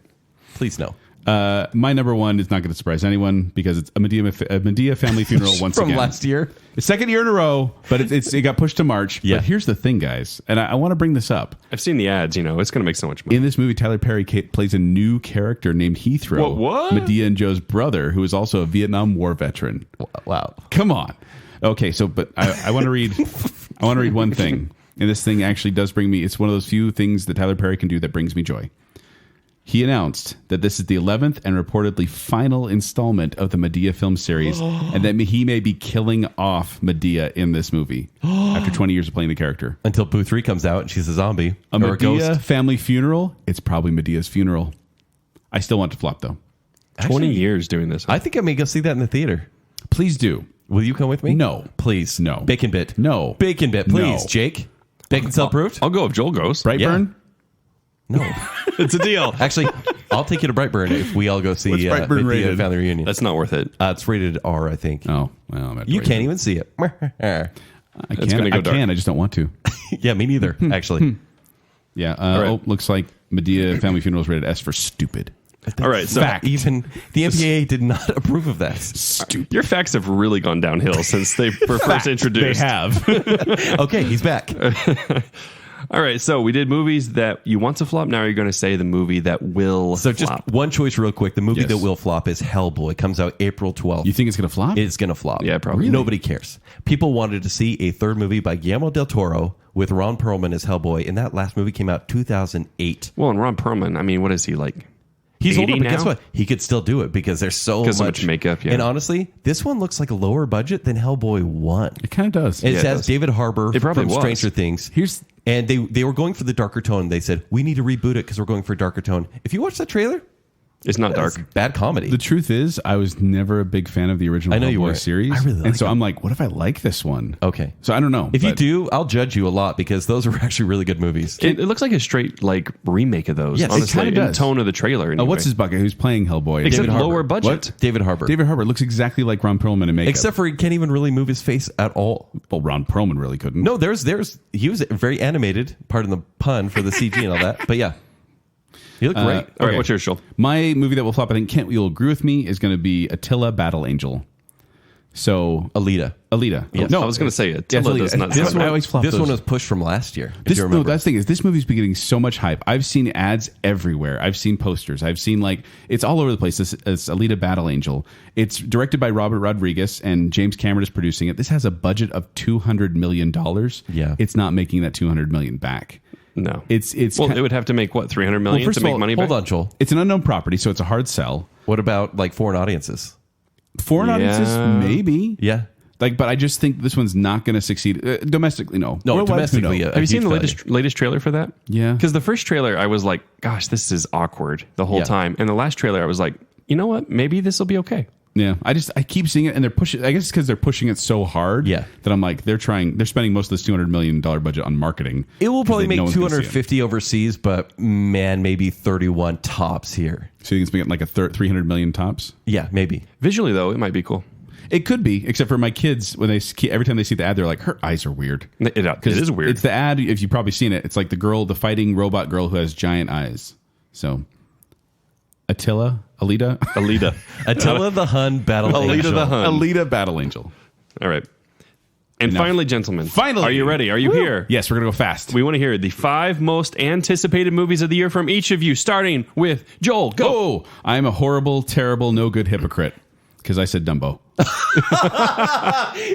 Please no.
My number 1 is not going to surprise anyone because it's a Medea family funeral once
From
again.
last year.
The second year in a row, but it got pushed to March.
Yeah.
But here's the thing, guys, and I want to bring this up.
I've seen the ads. It's going to make so much money.
In this movie, Tyler Perry plays a new character named Heathrow,
What?
Medea and Joe's brother, who is also a Vietnam War veteran.
Wow.
Come on. Okay, so but I want to read. I want to read one thing, and this thing actually does bring me. It's one of those few things that Tyler Perry can do that brings me joy. He announced that this is the 11th and reportedly final installment of the Medea film series, and that he may be killing off Medea in this movie after 20 years of playing the character.
Until Boo 3 comes out and she's a zombie.
A
or a
Medea
ghost.
family funeral. It's probably Medea's funeral. I still want to flop though.
20 years doing this.
I think I may go see that in the theater.
Please do.
Will you come with me?
No.
Please.
No.
Bacon bit.
No.
Bacon bit, please,
No.
Jake. Baconsale approved?
I'll go if Joel goes.
Brightburn.
No.
It's a deal.
Actually, I'll take you to Brightburn if we all go see
What's Brightburn
Medea
rated?
Family Reunion.
That's not worth it.
It's rated R, I think.
Oh well, I'm at
You
Brightburn.
can't even see it.
I
It's
can.
gonna go
I
dark.
can. I just don't want to.
Yeah, me neither, actually.
Yeah.
right.
Oh, looks like Medea family funeral is rated S for stupid.
All right. So
Even the MPAA did not approve of that.
Stupid.
your facts have really gone downhill since they were first introduced.
They have.
Okay, he's back.
All right. So we did movies that you want to flop. Now you're going to say the movie that will
So just
flop.
one choice real quick. The movie
Yes.
that will flop is Hellboy. It comes out April 12th.
You think it's gonna flop?
It's going to flop.
Yeah, probably.
Nobody cares. People wanted to see a third movie by Guillermo del Toro with Ron Perlman as Hellboy, and that last movie came out 2008.
Well, and Ron Perlman, I mean, what is he like?
He's
80
older, but guess
now?
what? He could still do it because there's so
Because
much
so much makeup, yeah.
And honestly, this one looks like a lower budget than Hellboy 1.
It kind of does.
It
it
has
does.
David Harbour
It probably
from
was.
Stranger Things. And they were going for the darker tone. They said, we need to reboot it because we're going for a darker tone. If you watch that trailer,
It's not dark.
It's bad comedy.
The truth is, I was never a big fan of the original
I know you
Hellboy
weren't.
series.
I really like
and so
it.
I'm like, what if I like this one?
Okay.
So I don't know.
If you
but-
do, I'll judge you a lot because those are actually really good movies.
It looks like a straight like remake of those.
Yes, it
honestly,
kinda
in
does.
tone of the trailer.
Oh, what's his bucket? Who's playing Hellboy?
Except
David
lower
Harbour.
budget.
What?
David Harbour.
David Harbour looks exactly like Ron Perlman in makeup.
Except for he can't even really move his face at all.
well, Ron Perlman really couldn't.
No, he was very animated, pardon the pun for the CG and all that. But yeah, he looked great.
All right,
Okay.
what's yours, Joel?
My movie that will flop, I think Kent, you'll agree with me, is going to be Attila Battle Angel. So
Alita.
Alita.
I was going to say Attila
Alita.
does not
This
sound
one- I
right.
always flop
This
those.
one was pushed from last year. If
This,
you
no,
remember.
that's the thing is this movie's been getting so much hype. I've seen ads everywhere. I've seen posters. I've seen it's all over the place. This is Alita Battle Angel. It's directed by Robert Rodriguez and James Cameron is producing it. This has a budget of $200 million.
Yeah.
It's not making that $200 million back.
No,
It's
well,
ki-
it would have to make what 300 million
first
to
of
make
all,
money
Hold
back.
on, Joel.
It's an unknown property, so it's a hard sell.
What about like foreign audiences?
Foreign audiences, maybe.
Yeah.
But I just think this one's not going to succeed domestically. No,
No,
Worldwide,
domestically,
who knows?
yeah.
Have you seen the
huge
latest trailer for that?
Yeah.
Because the first trailer, I was like, "Gosh, this is awkward" the whole
Yeah.
time, and the last trailer, I was like, "You know what? Maybe this will be okay."
Yeah, I keep seeing it, and they're pushing. I guess it's because they're pushing it so hard.
Yeah.
that I'm like, they're spending most of this $200 million budget on marketing.
It will probably make
no one's gonna see it.
250 overseas, but man, maybe 31 tops here.
So you can make it like a 300 million tops.
Yeah, maybe.
Visually, though, it might be cool.
It could be, except for my kids when every time they see the ad, they're like, her eyes are weird.
It is weird.
It's the ad. If you've probably seen it, it's like the fighting robot girl who has giant eyes. So Alita.
Alita.
Attila the Hun Battle
Alita
Angel.
the Hun.
Alita Battle Angel.
All right. And
Enough.
finally, gentlemen.
Finally.
Are you ready? Are you here?
Yes, we're gonna go fast.
We want to hear the 5 most anticipated movies of the year from each of you, starting with Joel. Go.
Oh, I'm a horrible, terrible, no good hypocrite because I said Dumbo.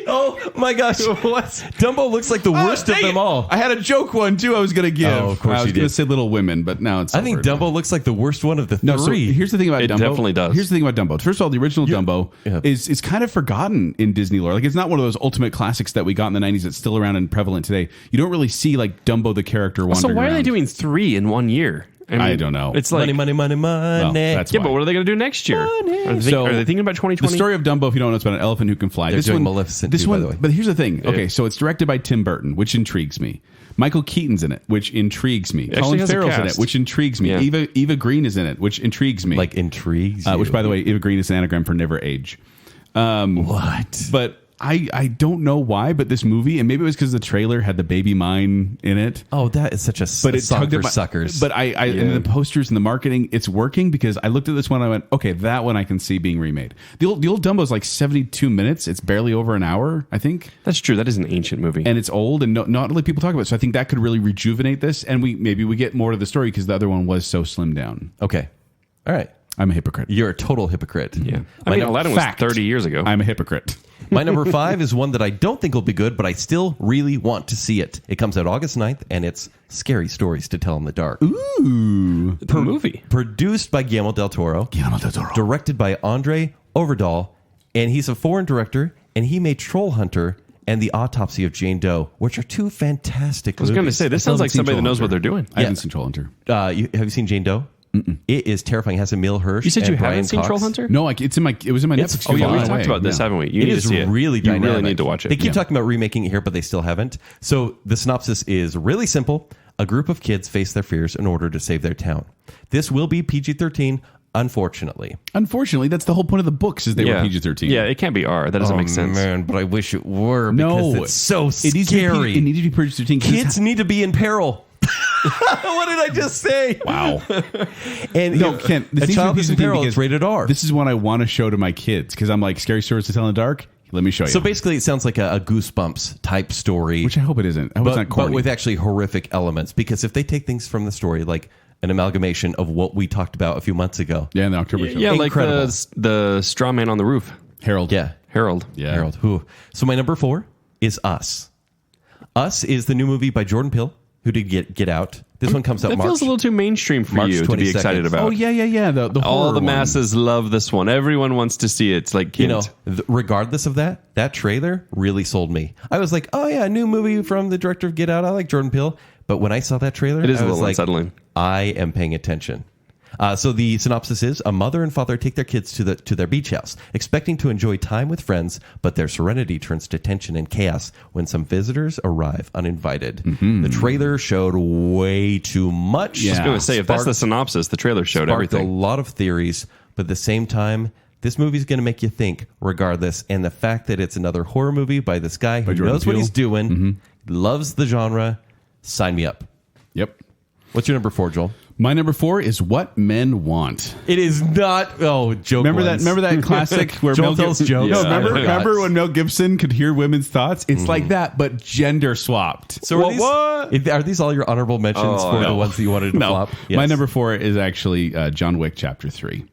Oh my gosh. What? Dumbo looks like the worst of
dang
them
it.
all.
I had a joke one too. I was gonna give.
Oh, of course
I was
you
gonna
did.
say Little Women, but now it's.
I think
over.
Dumbo looks like the worst one of the
No, so
three.
here's the thing about
It
Dumbo.
definitely does.
Here's the thing about Dumbo. First of all, the original Dumbo
yeah.
is kind of forgotten in Disney lore. Like it's not one of those ultimate classics that we got in the 90s that's still around and prevalent today. You don't really see like Dumbo the character
So
wandering
why are they
around.
doing 3 in 1 year?
I don't know.
It's like,
money.
Well, that's
yeah,
why.
but what are they going to do next year? Are they,
So,
are they thinking about
The
2020?
story of Dumbo, if you don't know, it's about an elephant who can fly.
They're doing Maleficent
This
too, by
one,
the way.
but here's the thing. Okay, so it's directed by Tim Burton, which intrigues me. Michael Keaton's in it, which intrigues me.
actually
Colin
has a
Farrell's in it,
cast.
which intrigues me.
Yeah.
Eva Green is in it, which intrigues me.
like intrigues you.
Which, by the way, Eva Green is an anagram for never age.
What?
But I don't know why, but this movie, and maybe it was because the trailer had the baby mine in it.
Oh, that is such a
But it
song
tugged
for
at my
suckers.
But and the posters and the marketing, it's working because I looked at this one and I went, okay, that one I can see being remade. The old Dumbo is like 72 minutes. It's barely over an hour, I think.
That's true. That is an ancient movie.
And it's old and not really people talk about it. So I think that could really rejuvenate this. And maybe we get more to the story because the other one was so slimmed down.
Okay. All right.
I'm a hypocrite.
You're a total hypocrite.
yeah. I mean, Aladdin was
Fact.
30 years ago.
I'm a hypocrite.
My number 5 is one that I don't think will be good, but I still really want to see it. It comes out August 9th, and it's Scary Stories to Tell in the Dark.
Ooh.
the movie.
Produced by Guillermo del Toro. Directed by Andre Overdahl. And he's a foreign director, and he made Troll Hunter and The Autopsy of Jane Doe, which are 2 fantastic
I was
movies.
going to say, this
still
sounds
haven't
like
seen
somebody that
Troll
knows what
Hunter.
they're doing.
I haven't seen Troll Hunter.
Have you seen Jane Doe? It is terrifying. It has Emil Hirsch.
You said
and
you
Brian
haven't seen
Cox.
Troll Hunter?
No, it was in my Netflix.
Oh, yeah, we
file
talked
away.
about this,
Yeah.
haven't we? You
It
need
is
to see it.
really
You
dynamic.
really need to watch it.
They keep talking about remaking it here, but they still haven't. So the synopsis is really simple. A group of kids face their fears in order to save their town. This will be PG-13, unfortunately.
Unfortunately, that's the whole point of the books is they were PG-13.
Yeah, it can't be R. That doesn't make sense.
Man, but I wish it were because
No,
it's so
It needs to
scary.
be, it needs to be PG-13. 'cause
Kids need to be in peril. What did I just say?
Wow.
And
No, Kent, this
a
needs to
child
be
is in
PG-13
peril.
because
It's rated R.
This is one I want to show to my kids because I'm like, Scary Stories to Tell in the Dark? Let me show you.
So basically, it sounds like a Goosebumps type story.
Which I hope it isn't. I hope it's not
but
corny.
with actually horrific elements. Because if they take things from the story, like an amalgamation of what we talked about a few months ago.
yeah, in the October show.
Yeah, like
Incredible.
the straw man on the roof.
Harold.
Yeah.
Harold.
Yeah.
Harold. Who? So my number 4 is Us. Us is the new movie by Jordan Peele, who did Get Out. This one comes out
That
March.
feels a little too mainstream for
March
you to be
22nd.
excited about.
Oh, yeah. The
All
horror
the
one.
masses love this one. Everyone wants to see it. It's like,
You know, regardless of that trailer really sold me. I was like, oh yeah, a new movie from the director of Get Out. I like Jordan Peele. But when I saw that trailer,
It is
I
a
was
little
like,
unsettling.
I am paying attention. So the synopsis is: a mother and father take their kids to their beach house, expecting to enjoy time with friends, but their serenity turns to tension and chaos when some visitors arrive uninvited. The trailer showed way too much.
I was going to say, if that's the synopsis, the trailer showed everything.
A lot of theories, but at the same time, this movie's going to make you think regardless. And the fact that it's another horror movie by this guy who knows what he's doing, loves the genre, sign me up.
Yep.
What's your number 4, Joel?
My number 4 is What Men Want.
It is not. Oh, joke.
Remember that classic where
Joel
Mel
tells
Gibson.
jokes.
No,
Yeah,
remember when Mel Gibson could hear women's thoughts? It's like that, but gender swapped.
So are these all your honorable mentions for the ones that you wanted to flop? Yes.
My number 4 is actually John Wick Chapter 3.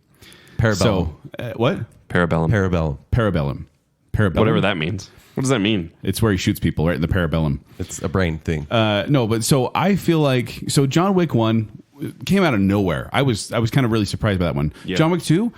Parabellum.
So what?
Parabellum.
Parabellum.
Whatever that means. What does that mean?
It's where he shoots people right in the parabellum.
It's a brain thing.
No, but so I feel like John Wick 1 came out of nowhere. I was kind of really surprised by that one.
Yeah.
John Wick 2,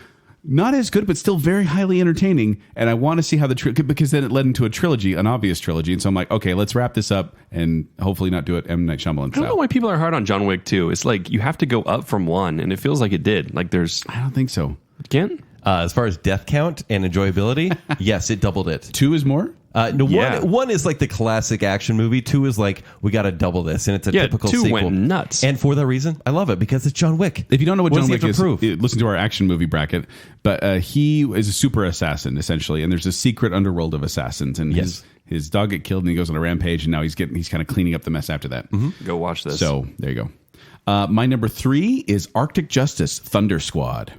not as good, but still very highly entertaining. And I want to see how because then it led into a trilogy, an obvious trilogy. And so I'm like, okay, let's wrap this up and hopefully not do it M. Night Shyamalan
I don't know
style.
why people are hard on John Wick 2. It's like you have to go up from 1, and it feels like it did. Like
I don't think so.
You can't?
As far as death count and enjoyability, yes, it doubled it.
2 is more?
No,
Yeah.
one is like the classic action movie. 2 is like, we got to double this, and it's a typical
2
sequel.
went nuts.
And for that reason, I love it because it's John Wick.
If you don't know what
does
John
he
Wick
have
is,
to prove?
listen to our action movie bracket. But he is a super assassin, essentially. And there's a secret underworld of assassins. And his dog get killed and he goes on a rampage. And now he's kind of cleaning up the mess after that.
Go watch this.
So there you go. My number 3 is Arctic Justice Thunder Squad.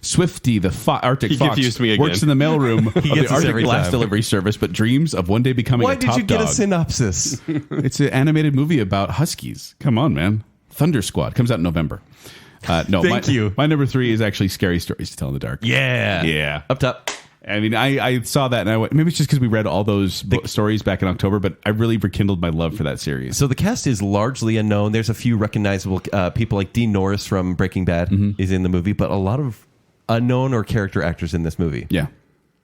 Swifty, the Arctic Fox,
confused me again.
works in the mailroom of the
gets us
Arctic
every
glass
time.
delivery service, but dreams of one day becoming
Why
a top
did you get
dog.
a synopsis?
It's an animated movie about huskies. Come on, man. Thunder Squad comes out in November. No,
Thank you.
My number 3 is actually Scary Stories to Tell in the Dark. Yeah.
Up top.
I mean, I saw that and I went, maybe it's just because we read all those stories back in October, but I really rekindled my love for that series.
So the cast is largely unknown. There's a few recognizable people like Dean Norris from Breaking Bad is in the movie, but a lot of unknown or character actors in this movie.
Yeah.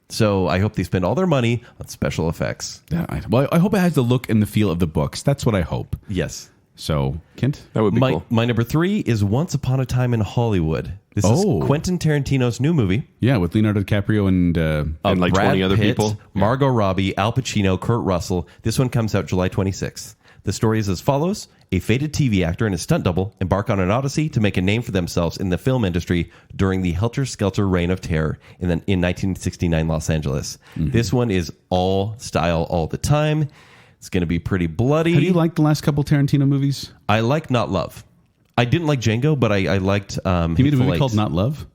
So I hope they spend all their money on special effects.
Well, I hope it has the look and the feel of the books. That's what I hope.
Yes.
So, Kent?
that would be cool.
My number 3 is Once Upon a Time in Hollywood. This is Quentin Tarantino's new movie.
Yeah, with Leonardo DiCaprio and
like
Brad
20 other
Pitt,
people.
Margot Robbie, Al Pacino, Kurt Russell. This one comes out July 26th. The story is as follows. A fated TV actor and his stunt double embark on an odyssey to make a name for themselves in the film industry during the helter-skelter reign of terror in 1969 Los Angeles. This one is all style all the time. It's going to be pretty bloody.
Have you liked the last couple Tarantino movies?
I like Not Love. I didn't like Django, but I liked...
He made a
Hateful
movie
Eight.
called Not Love?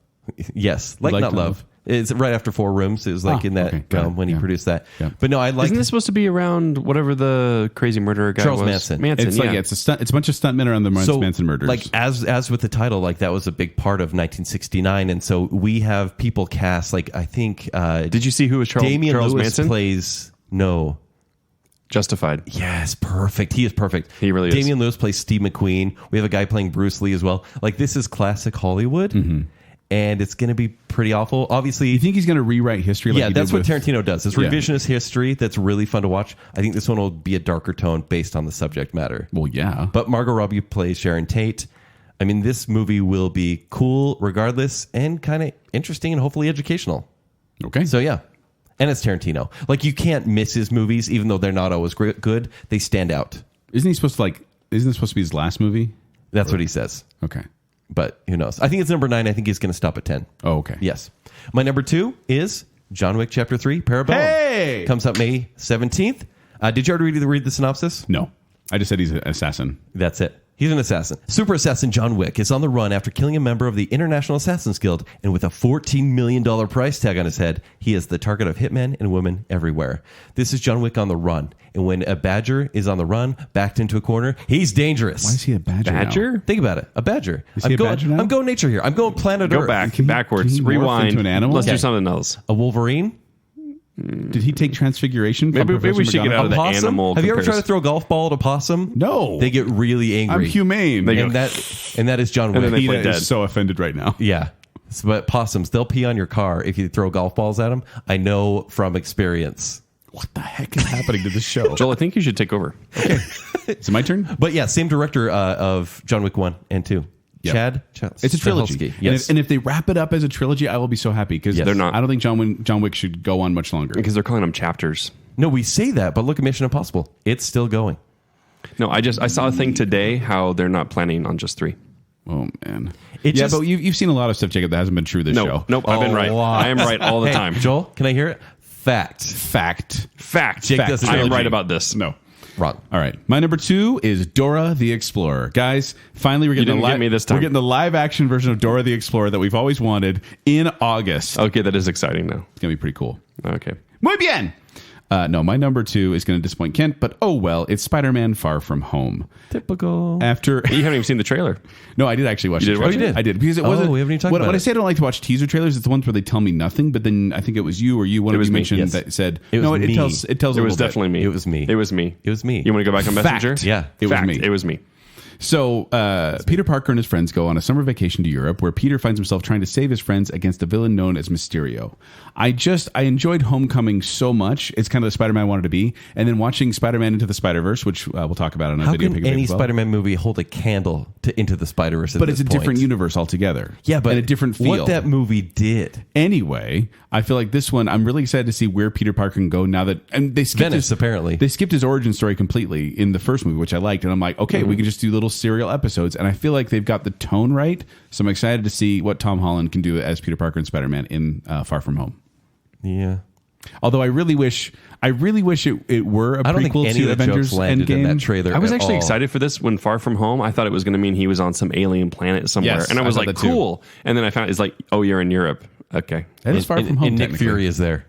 Yes, like
liked
Not
Not
Love.
Love?
It's right after 4 Rooms. It was like in that
okay, got
realm
it.
when he
Yeah.
produced that.
Yeah.
But no, I like
Isn't this supposed to be around whatever the crazy murderer guy
Charles
was?
Manson.
It's like it's a bunch of stuntmen around the Manson murders.
Like as with the title, like that was a big part of 1969, and so we have people cast. Like I think,
Did you see who was
Damian
Charles
Lewis
Manson?
plays? No.
Justified.
Yes, perfect. He is perfect.
He really is.
Damian Lewis plays Steve McQueen. We have a guy playing Bruce Lee as well. Like this is classic Hollywood, and it's going to be pretty awful. Obviously,
you think he's going to rewrite history?
yeah,
he
that's
did
what
with-
Tarantino does. It's
Yeah.
revisionist history that's really fun to watch. I think this one will be a darker tone based on the subject matter.
Well, yeah.
But Margot Robbie plays Sharon Tate. I mean, this movie will be cool regardless and kind of interesting and hopefully educational.
Okay.
So, yeah. And it's Tarantino. Like, you can't miss his movies, even though they're not always good. They stand out.
Isn't this supposed to be his last movie?
That's what he says.
Okay.
But who knows? I think it's number 9. I think he's going to stop at 10.
Oh, okay.
Yes. My number 2 is John Wick Chapter 3, Parabellum.
Hey!
Comes out May 17th. Did you already read the synopsis?
No. I just said he's an assassin.
That's it. He's an assassin. Super assassin John Wick is on the run after killing a member of the International Assassins Guild, and with a $14 million price tag on his head, he is the target of hitmen and women everywhere. This is John Wick on the run, and when a badger is on the run, backed into a corner, he's dangerous.
Why is he a badger?
Badger?
Think about it. A badger.
Is he a badger now?
I'm going nature here. I'm going planet
Go
Earth.
back,
Can he
backwards,
morph
rewind.
into an animal?
Let's
Okay.
do something else.
A wolverine.
Did he take transfiguration? from
Maybe we
Professor
should get
McGonagall?
out of the
Possum?
animal
Have you ever tried to
comparison.
throw a golf ball at a possum?
No.
They get really angry.
I'm humane.
They go-
And that is John
And
Wick.
then they play
Peter
dead.
is so offended right now.
Yeah. But possums, they'll pee on your car if you throw golf balls at them. I know from experience.
What the heck is happening to this show?
Joel, I think you should take over.
Okay. Is it my turn?
But yeah, same director of John Wick 1 and 2. Chad?
It's a trilogy.
Stahelski. Yes.
And if they wrap it up as a trilogy, I will be so happy because
Yes.
They're not.
I don't think John Wick should go on much longer.
Because they're calling them chapters.
No, we say that, but look at Mission Impossible. It's still going.
No, I saw a thing today how they're not planning on just 3.
Oh man,
It
yeah,
just-
but you've seen a lot of stuff, Jacob, that hasn't been true this show.
Nope, I've been right.
wow.
I am right all the
Hey,
time.
Joel, can I hear it? Fact.
Fact.
Jake doesn't
I am
trilogy.
right about this.
No.
Wrong.
All right, my number 2 is Dora the Explorer. Guys, finally we're getting
didn't get me this time.
We're getting the live action version of Dora the Explorer that we've always wanted in August.
Okay, that is exciting now.
It's gonna be pretty cool.
Okay.
Muy bien. No, my number 2 is going to disappoint Kent, but oh well. It's Spider-Man: Far From Home.
Typical.
After
You haven't even seen the trailer.
no, I did actually watch.
You
the
did
trailer.
watch it?
Oh, you did?
I did because it
Oh,
wasn't.
we haven't even talked
when
about
I
it.
say I don't like to watch teaser trailers, it's the ones where they tell me nothing. But then I think it was you or you. One
It
of
was
you
me,
mentioned
yes.
that said
It was
no.
me.
It tells. It tells.
It
a
was
little bit.
definitely me.
It was me.
It was me.
It was me.
You want to go back on
Fact.
Messenger?
Yeah.
It was
Fact.
me.
It was me.
So Peter Parker and his friends go on a summer vacation to Europe, where Peter finds himself trying to save his friends against a villain known as Mysterio. I enjoyed Homecoming so much. It's kind of the Spider-Man I wanted to be, and then watching Spider-Man Into the Spider-Verse, which we'll talk about in a
How
video.
can
pickup
any
as well.
Spider-Man movie hold a candle to Into the Spider-Verse?
But it's a different universe altogether.
Yeah, but
and a different feel.
what that movie did.
Anyway, I feel like this one, I'm really excited to see where Peter Parker can go now that, and they skipped
Venice,
his,
apparently.
they skipped his origin story completely in the first movie, which I liked, and I'm like, okay, we can just do little serial episodes, and I feel like they've got the tone right, so I'm excited to see what Tom Holland can do as Peter Parker and Spider-Man in Far From Home.
Yeah.
Although I really wish it were a
I don't think
prequel
any
to
of the
Avengers
jokes landed in that
Endgame.
trailer.
I was
at
actually
all.
excited for this when Far From Home. I thought it was going to mean he was on some alien planet somewhere.
Yes,
and I was
I
like,
thought that too.
cool. And then I found it's like, oh, you're in Europe. Okay.
That is Far
And-
From Home.
and Nick
technically.
Fury is there.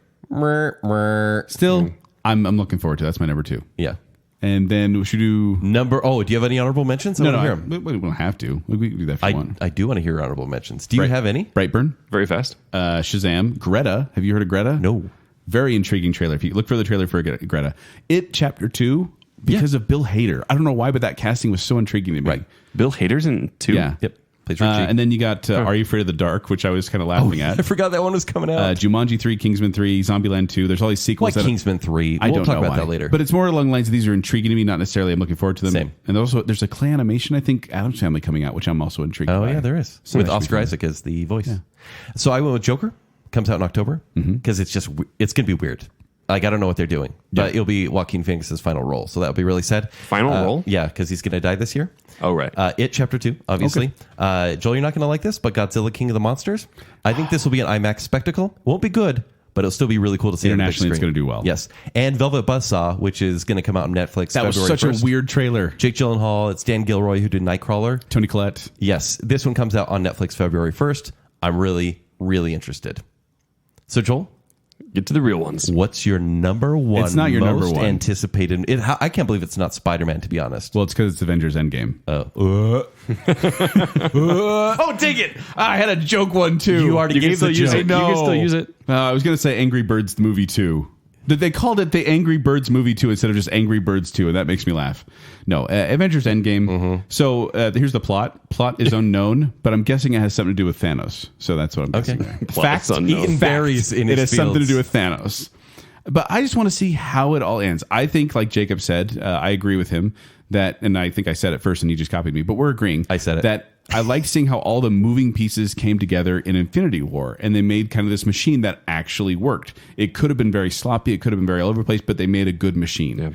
Still, I'm looking forward to that. That's my number 2.
Yeah.
And then we should do.
Do you have any honorable mentions? I
No,
wanna
no,
hear 'em.
we don't have to. We can do that if you want.
I do want to hear honorable mentions. Do you have any?
Brightburn,
Very fast.
Shazam, Greta. Have you heard of Greta?
No.
Very intriguing trailer. If you look for the trailer for Greta, It Chapter 2 because of Bill Hader. I don't know why, but that casting was so intriguing to me.
Right.
Bill Hader's in 2.
Yeah.
Yep. Plays Richie.
And then you got Are You Afraid of the Dark, which I was kind of laughing
I
at.
forgot that one was coming out.
Jumanji 3, Kingsman 3, Zombieland 2. There's all these
Why
sequels.
Kingsman 3?
I
We'll
don't
talk
know
about
why.
that later.
But it's more along the lines of these are intriguing to me, not necessarily I'm looking forward to them.
Same.
And also there's a Clay Animation, I think, Addams Family coming out, which I'm also intrigued by.
Oh, yeah, there is.
So
With
that should be
Oscar
fun.
Isaac as the voice. So I went with Joker. Comes out in October. Because it's going to be weird. Like, I don't know what they're doing. But it'll be Joaquin Phoenix's final role. So that'll be really sad.
Final role?
Yeah, because he's going to die this year.
Oh, right.
It Chapter 2, obviously. Joel, you're not going to like this, but Godzilla King of the Monsters. I think this will be an IMAX spectacle. Won't be good, but it'll still be really cool to see it on the big
Internationally, it's
screen.
gonna do well.
Yes. And Velvet Buzzsaw, which is going to come out on Netflix
That was
February
such
1st.
a weird trailer.
Jake Gyllenhaal. It's Dan Gilroy who did Nightcrawler.
Tony Collette.
Yes. This one comes out on Netflix February 1st. I'm really, really interested. So, Joel,
Get to the real ones.
what's your number one
It's not your
most
number one.
anticipated? I can't believe it's not Spider-Man, to be honest.
Well, it's because it's Avengers Endgame.
Oh,
Dang it! I had a joke one too.
You already
You can
gave
still
the
use
joke.
it. You can still use it.
I was going to say Angry Birds the movie 2. They called it the Angry Birds movie 2 instead of just Angry Birds 2, and that makes me laugh. No, Avengers Endgame. So here's the plot. Plot is unknown, but I'm guessing it has something to do with Thanos. So that's what I'm guessing.
Okay.
There.
Plot is unknown.
Eating berries in
It
his
has something to
fields.
do with Thanos. But I just want to see how it all ends. I think, like Jacob said, I agree with him that, and I think I said it first and he just copied me, but we're agreeing.
I said it.
That I like seeing how all the moving pieces came together in Infinity War, and they made kind of this machine that actually worked. It could have been very sloppy, it could have been very all over the place, but they made a good machine.
Yeah.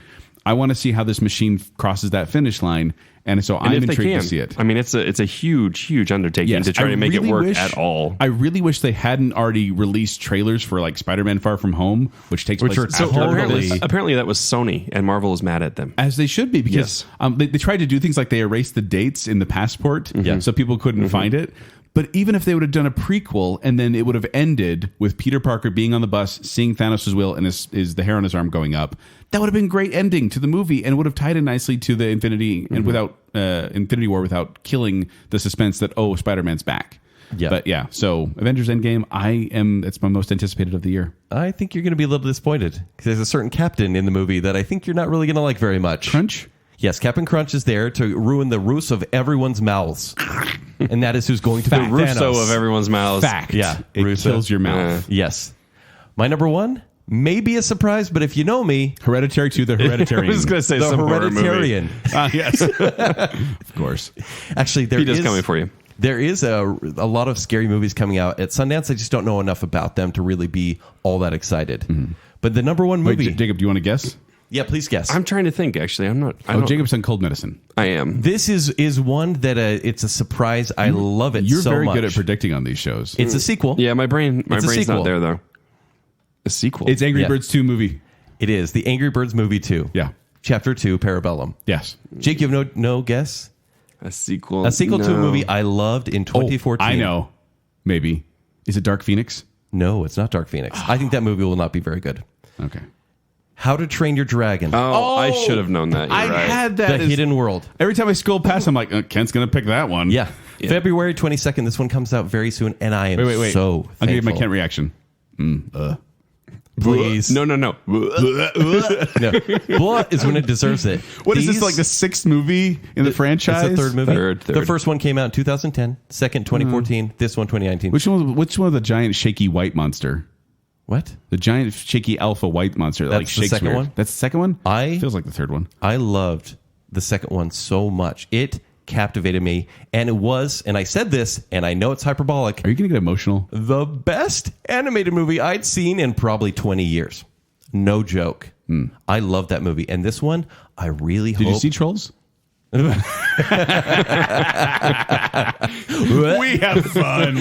I want to see how this machine crosses that finish line, and so I'm
if they
intrigued
can.
to see it.
I mean, it's a huge undertaking to try
I
to make it
really
work
wish-
at all.
I really wish they hadn't already released trailers for like Spider-Man Far From Home, which takes place
are
after
totally-
this.
Apparently that was Sony, and Marvel is mad at them.
As they should be, because
Yes.
they tried to do things like they erased the dates in the passport so people couldn't find it. But even if they would have done a prequel and then it would have ended with Peter Parker being on the bus, seeing Thanos' will and is the hair on his arm going up, that would have been a great ending to the movie and would have tied in nicely to the Infinity and without Infinity War without killing the suspense that Spider-Man's back.
Yeah.
But yeah, so Avengers Endgame, it's my most anticipated of the year.
I think you're going to be a little disappointed because there's a certain captain in the movie that I think you're not really going to like very much.
Crunch?
Yes, Captain Crunch is there to ruin the roofs of everyone's mouths. And that is who's going to
The
be
Russo
Thanos.
of everyone's mouths.
Fact.
Yeah,
It
Russo.
kills your mouth.
Yes. My number one may be a surprise, but if you know me,
Hereditary 2, The Hereditarian.
I was going to say
the
some horror movie.
Hereditarian.
Yes. Of course.
Actually, there
He does
is
coming for you.
There is a lot of scary movies coming out at Sundance. I just don't know enough about them to really be all that excited. But the number one movie...
Wait, Jacob, do you want to guess?
Yeah, please guess.
I'm trying to think, actually. I'm not...
Jacob's on Cold Medicine.
I am.
This is one that it's a surprise. I love it so much.
You're very good at predicting on these shows.
It's a sequel.
Yeah, my brain's
sequel.
not there, though. A sequel?
It's Angry Birds 2 movie.
It is. The Angry Birds movie 2.
Yeah.
Chapter 2, Parabellum.
Yes.
Jake, you have no guess?
A sequel.
A sequel to a movie I loved in 2014.
I know. Maybe. Is it Dark Phoenix?
No, it's not Dark Phoenix. I think that movie will not be very good.
Okay.
How to Train Your Dragon.
Oh, I should have known that. You're
I
right.
had that.
The Hidden World.
Every time I scroll past, I'm like, Kent's going to pick that one.
Yeah. February 22nd. This one comes out very soon, and I am
Wait.
so
I'm going to give my
thankful.
Kent reaction.
Please.
No.
No. Blah is when it deserves it.
What is this, like the sixth movie in the franchise?
It's the third movie.
Third.
The first one came out in 2010. Second, 2014. This one, 2019.
Which one of the giant shaky white monster?
What?
The giant shaky alpha white monster that
That's
like
the
shakes
second
weird.
one?
That's the second one? Feels like the third one.
I loved the second one so much. It captivated me, and it was, and I said this, and I know it's hyperbolic,
Are you going to get emotional?
the best animated movie I'd seen in probably 20 years. No joke. I love that movie. And this one, I really hope...
Did you see Trolls? We have fun.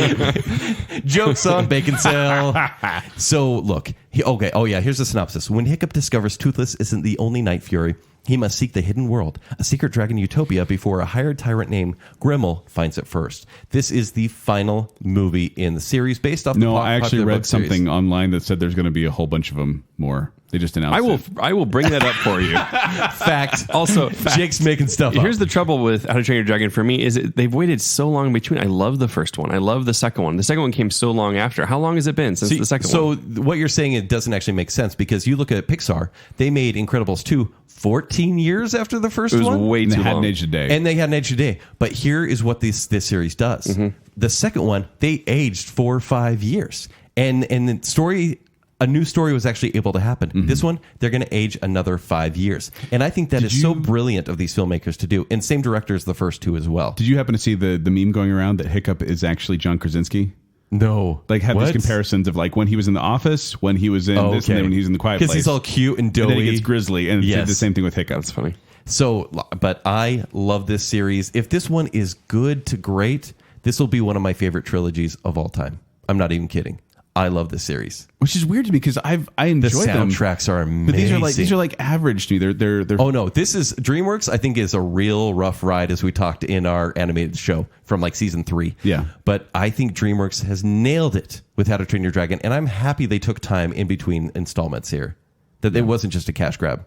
Jokes on Baconsale. So, look. Here's the synopsis. When Hiccup discovers Toothless isn't the only Night Fury, he must seek the hidden world, a secret dragon utopia, before a hired tyrant named Grimmel finds it first. This is the final movie in the series based off the
No, I actually
popular
read
book series.
something online that said there's going to be a whole bunch of them more. They just announced it.
I will bring that up for you.
Fact.
Also,
Jake's making stuff up.
Here's the trouble with How to Train Your Dragon for me is they've waited so long in between. I love the first one. I love the second one. The second one came so long after. How long has it been since the second one?
So what you're saying, it doesn't actually make sense because you look at Pixar, they made Incredibles 2 14 years after the first
It was
one.
way
And they
too
had
long.
an age a day.
And they had an age today. But here is what this series does. The second one, they aged 4 or 5 years. And the story, a new story was actually able to happen. This one, they're going to age another 5 years. And I think that is so brilliant of these filmmakers to do. And same director as the first two as well.
Did you happen to see the meme going around that Hiccup is actually John Krasinski?
No.
Like have
What?
these comparisons of like when he was in The Office, when he was in this, and then when he was in The Quiet Place.
Because he's all cute and doughy.
And then he gets grizzly, and
Yes.
it's the same thing with Hiccup.
That's funny.
So, but I love this series. If this one is good to great, this will be one of my favorite trilogies of all time. I'm not even kidding. I love this series.
Which is weird to me because I
The
enjoy them.
soundtracks are amazing.
But these are like average to me. They're
Oh no, this is DreamWorks. I think is a real rough ride, as we talked in our animated show from like season 3.
Yeah.
But I think DreamWorks has nailed it with How to Train Your Dragon, and I'm happy they took time in between installments here. That it wasn't just a cash grab.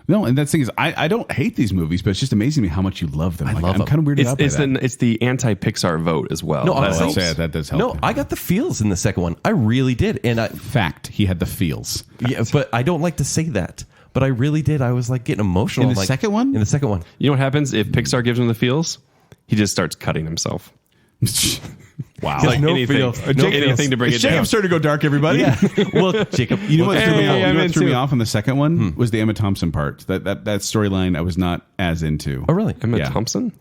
No, and that's the thing is, I don't hate these movies, but it's just amazing to me how much you love them.
love
I'm
them.
kind of weirded out by that.
It's the anti-Pixar vote as well.
No,
I
that
was
helps.
say that does help.
No, I got the feels in the second one. I really did, and
Fact, he had the feels.
yeah, but I don't like to say that. But I really did. I was like getting emotional.
In the
like,
second one?
In the second one.
You know what happens if Pixar gives him the feels? He just starts cutting himself.
Wow.
Like, no
anything,
feels. No
anything
feels.
to bring it
Jacob
down.
started to go dark, everybody.
Yeah. Well, Jacob,
You know what threw me off?
Hey,
You know
I'm
what threw me
into-
off on the second one was the Emma Thompson part. That storyline I was not as into.
Oh, really?
Emma
Yeah.
Thompson?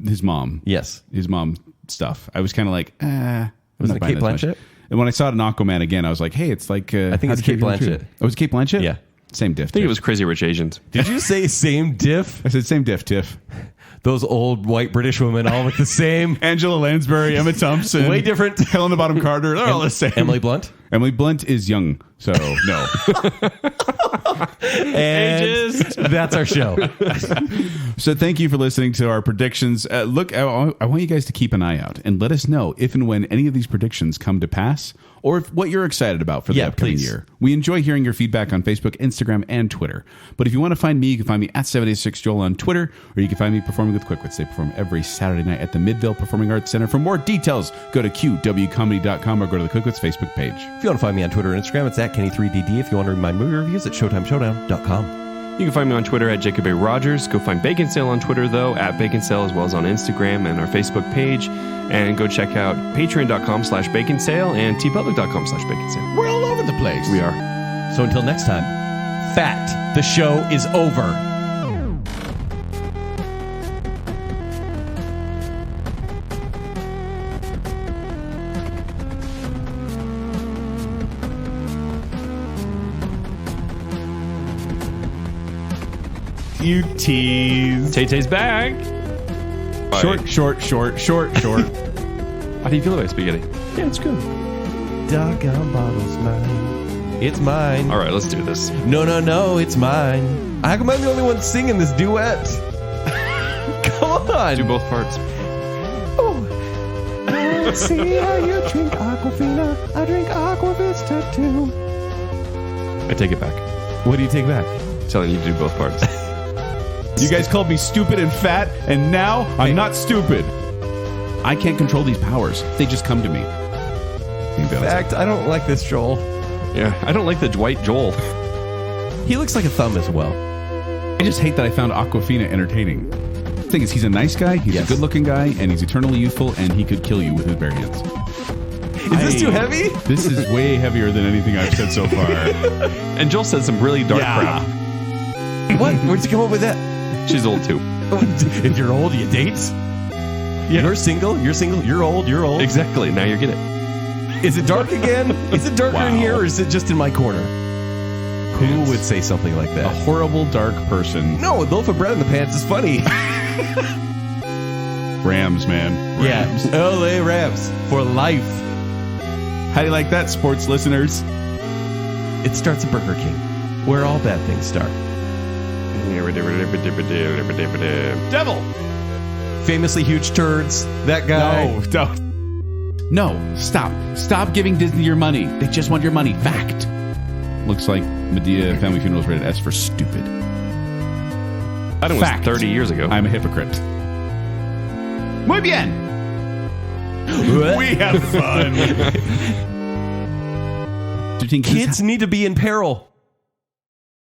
His mom.
Yes.
His mom stuff. I was kind of like,
Was
not
it
buying
Kate
as much.
Blanchett?
And when I saw it in Aquaman again, I was like, hey, it's like
I think it's
How to Train
Kate
Your Dragon.
Blanchett.
Oh, was it Kate Blanchett?
Yeah.
Same diff.
I think it was Crazy Rich Asians.
Did you say same diff?
I said same diff, Tiff.
Those old white British women all look the same.
Angela Lansbury, Emma Thompson.
Way different.
Helena Bonham Carter. They're all the same.
Emily Blunt.
Emily Blunt is young, so no.
And that's our show.
So thank you for listening to our predictions. Look, I want you guys to keep an eye out and let us know if and when any of these predictions come to pass, or if what you're excited about for the upcoming
please.
year. We enjoy hearing your feedback on Facebook, Instagram, and Twitter. But if you want to find me, you can find me at 786Joel on Twitter, or you can find me performing with Quickwits. They perform every Saturday night at the Midvale Performing Arts Center. For more details, go to qwcomedy.com or go to the Quickwits Facebook page.
If you want to find me on Twitter and Instagram, it's at Kenny3DD. If you want to read my movie reviews, it's ShowtimeShowdown.com.
You can find me on Twitter at Jacob A. Rogers. Go find Baconsale on Twitter, though, at Baconsale, as well as on Instagram and our Facebook page. And go check out patreon.com/Baconsale and tpublic.com/Baconsale.
We're all over the place.
We are.
So until next time, fact, the show is over.
You tease.
Tay-Tay's back.
Short.
How do you feel about spaghetti?
Yeah, it's good.
Doggone bottle's mine. It's mine.
All right, let's do this.
No, it's mine. How come I'm the only one singing this duet? Come on.
Do both parts.
See how you drink Aquafina. I drink Aquavista too.
I take it back.
What do you take back?
Telling you to do both parts.
You guys called me stupid and fat, and now I'm not stupid. I can't control these powers. They just come to me.
In fact, I don't like this Joel.
Yeah, I don't like the Dwight Joel.
He looks like a thumb as well.
I just hate that I found Aquafina entertaining. The thing is, he's a nice guy, he's a good-looking guy, and he's eternally youthful, and he could kill you with his bare hands.
Is this too heavy?
This is way heavier than anything I've said so far.
And Joel said some really dark crap.
What? Where'd you come up with that?
She's old too.
If you're old, you date? Yeah. You're single, you're old.
Exactly. Now you get it.
Is it dark again? Is it darker in here, or is it just in my corner? Who would say something like that?
A horrible, dark person.
No, a loaf of bread in the pants is funny.
Rams, man. Rams.
Yeah, LA Rams for life.
How do you like that, sports listeners?
It starts at Burger King, where all bad things start.
Devil!
Famously huge turds. That guy.
No, stop. Stop giving Disney your money. They just want your money. Fact. Looks like Medea Family Funerals rated S for stupid.
I was 30 years ago.
I'm a hypocrite. Muy bien. We have fun.
Kids need to be in peril.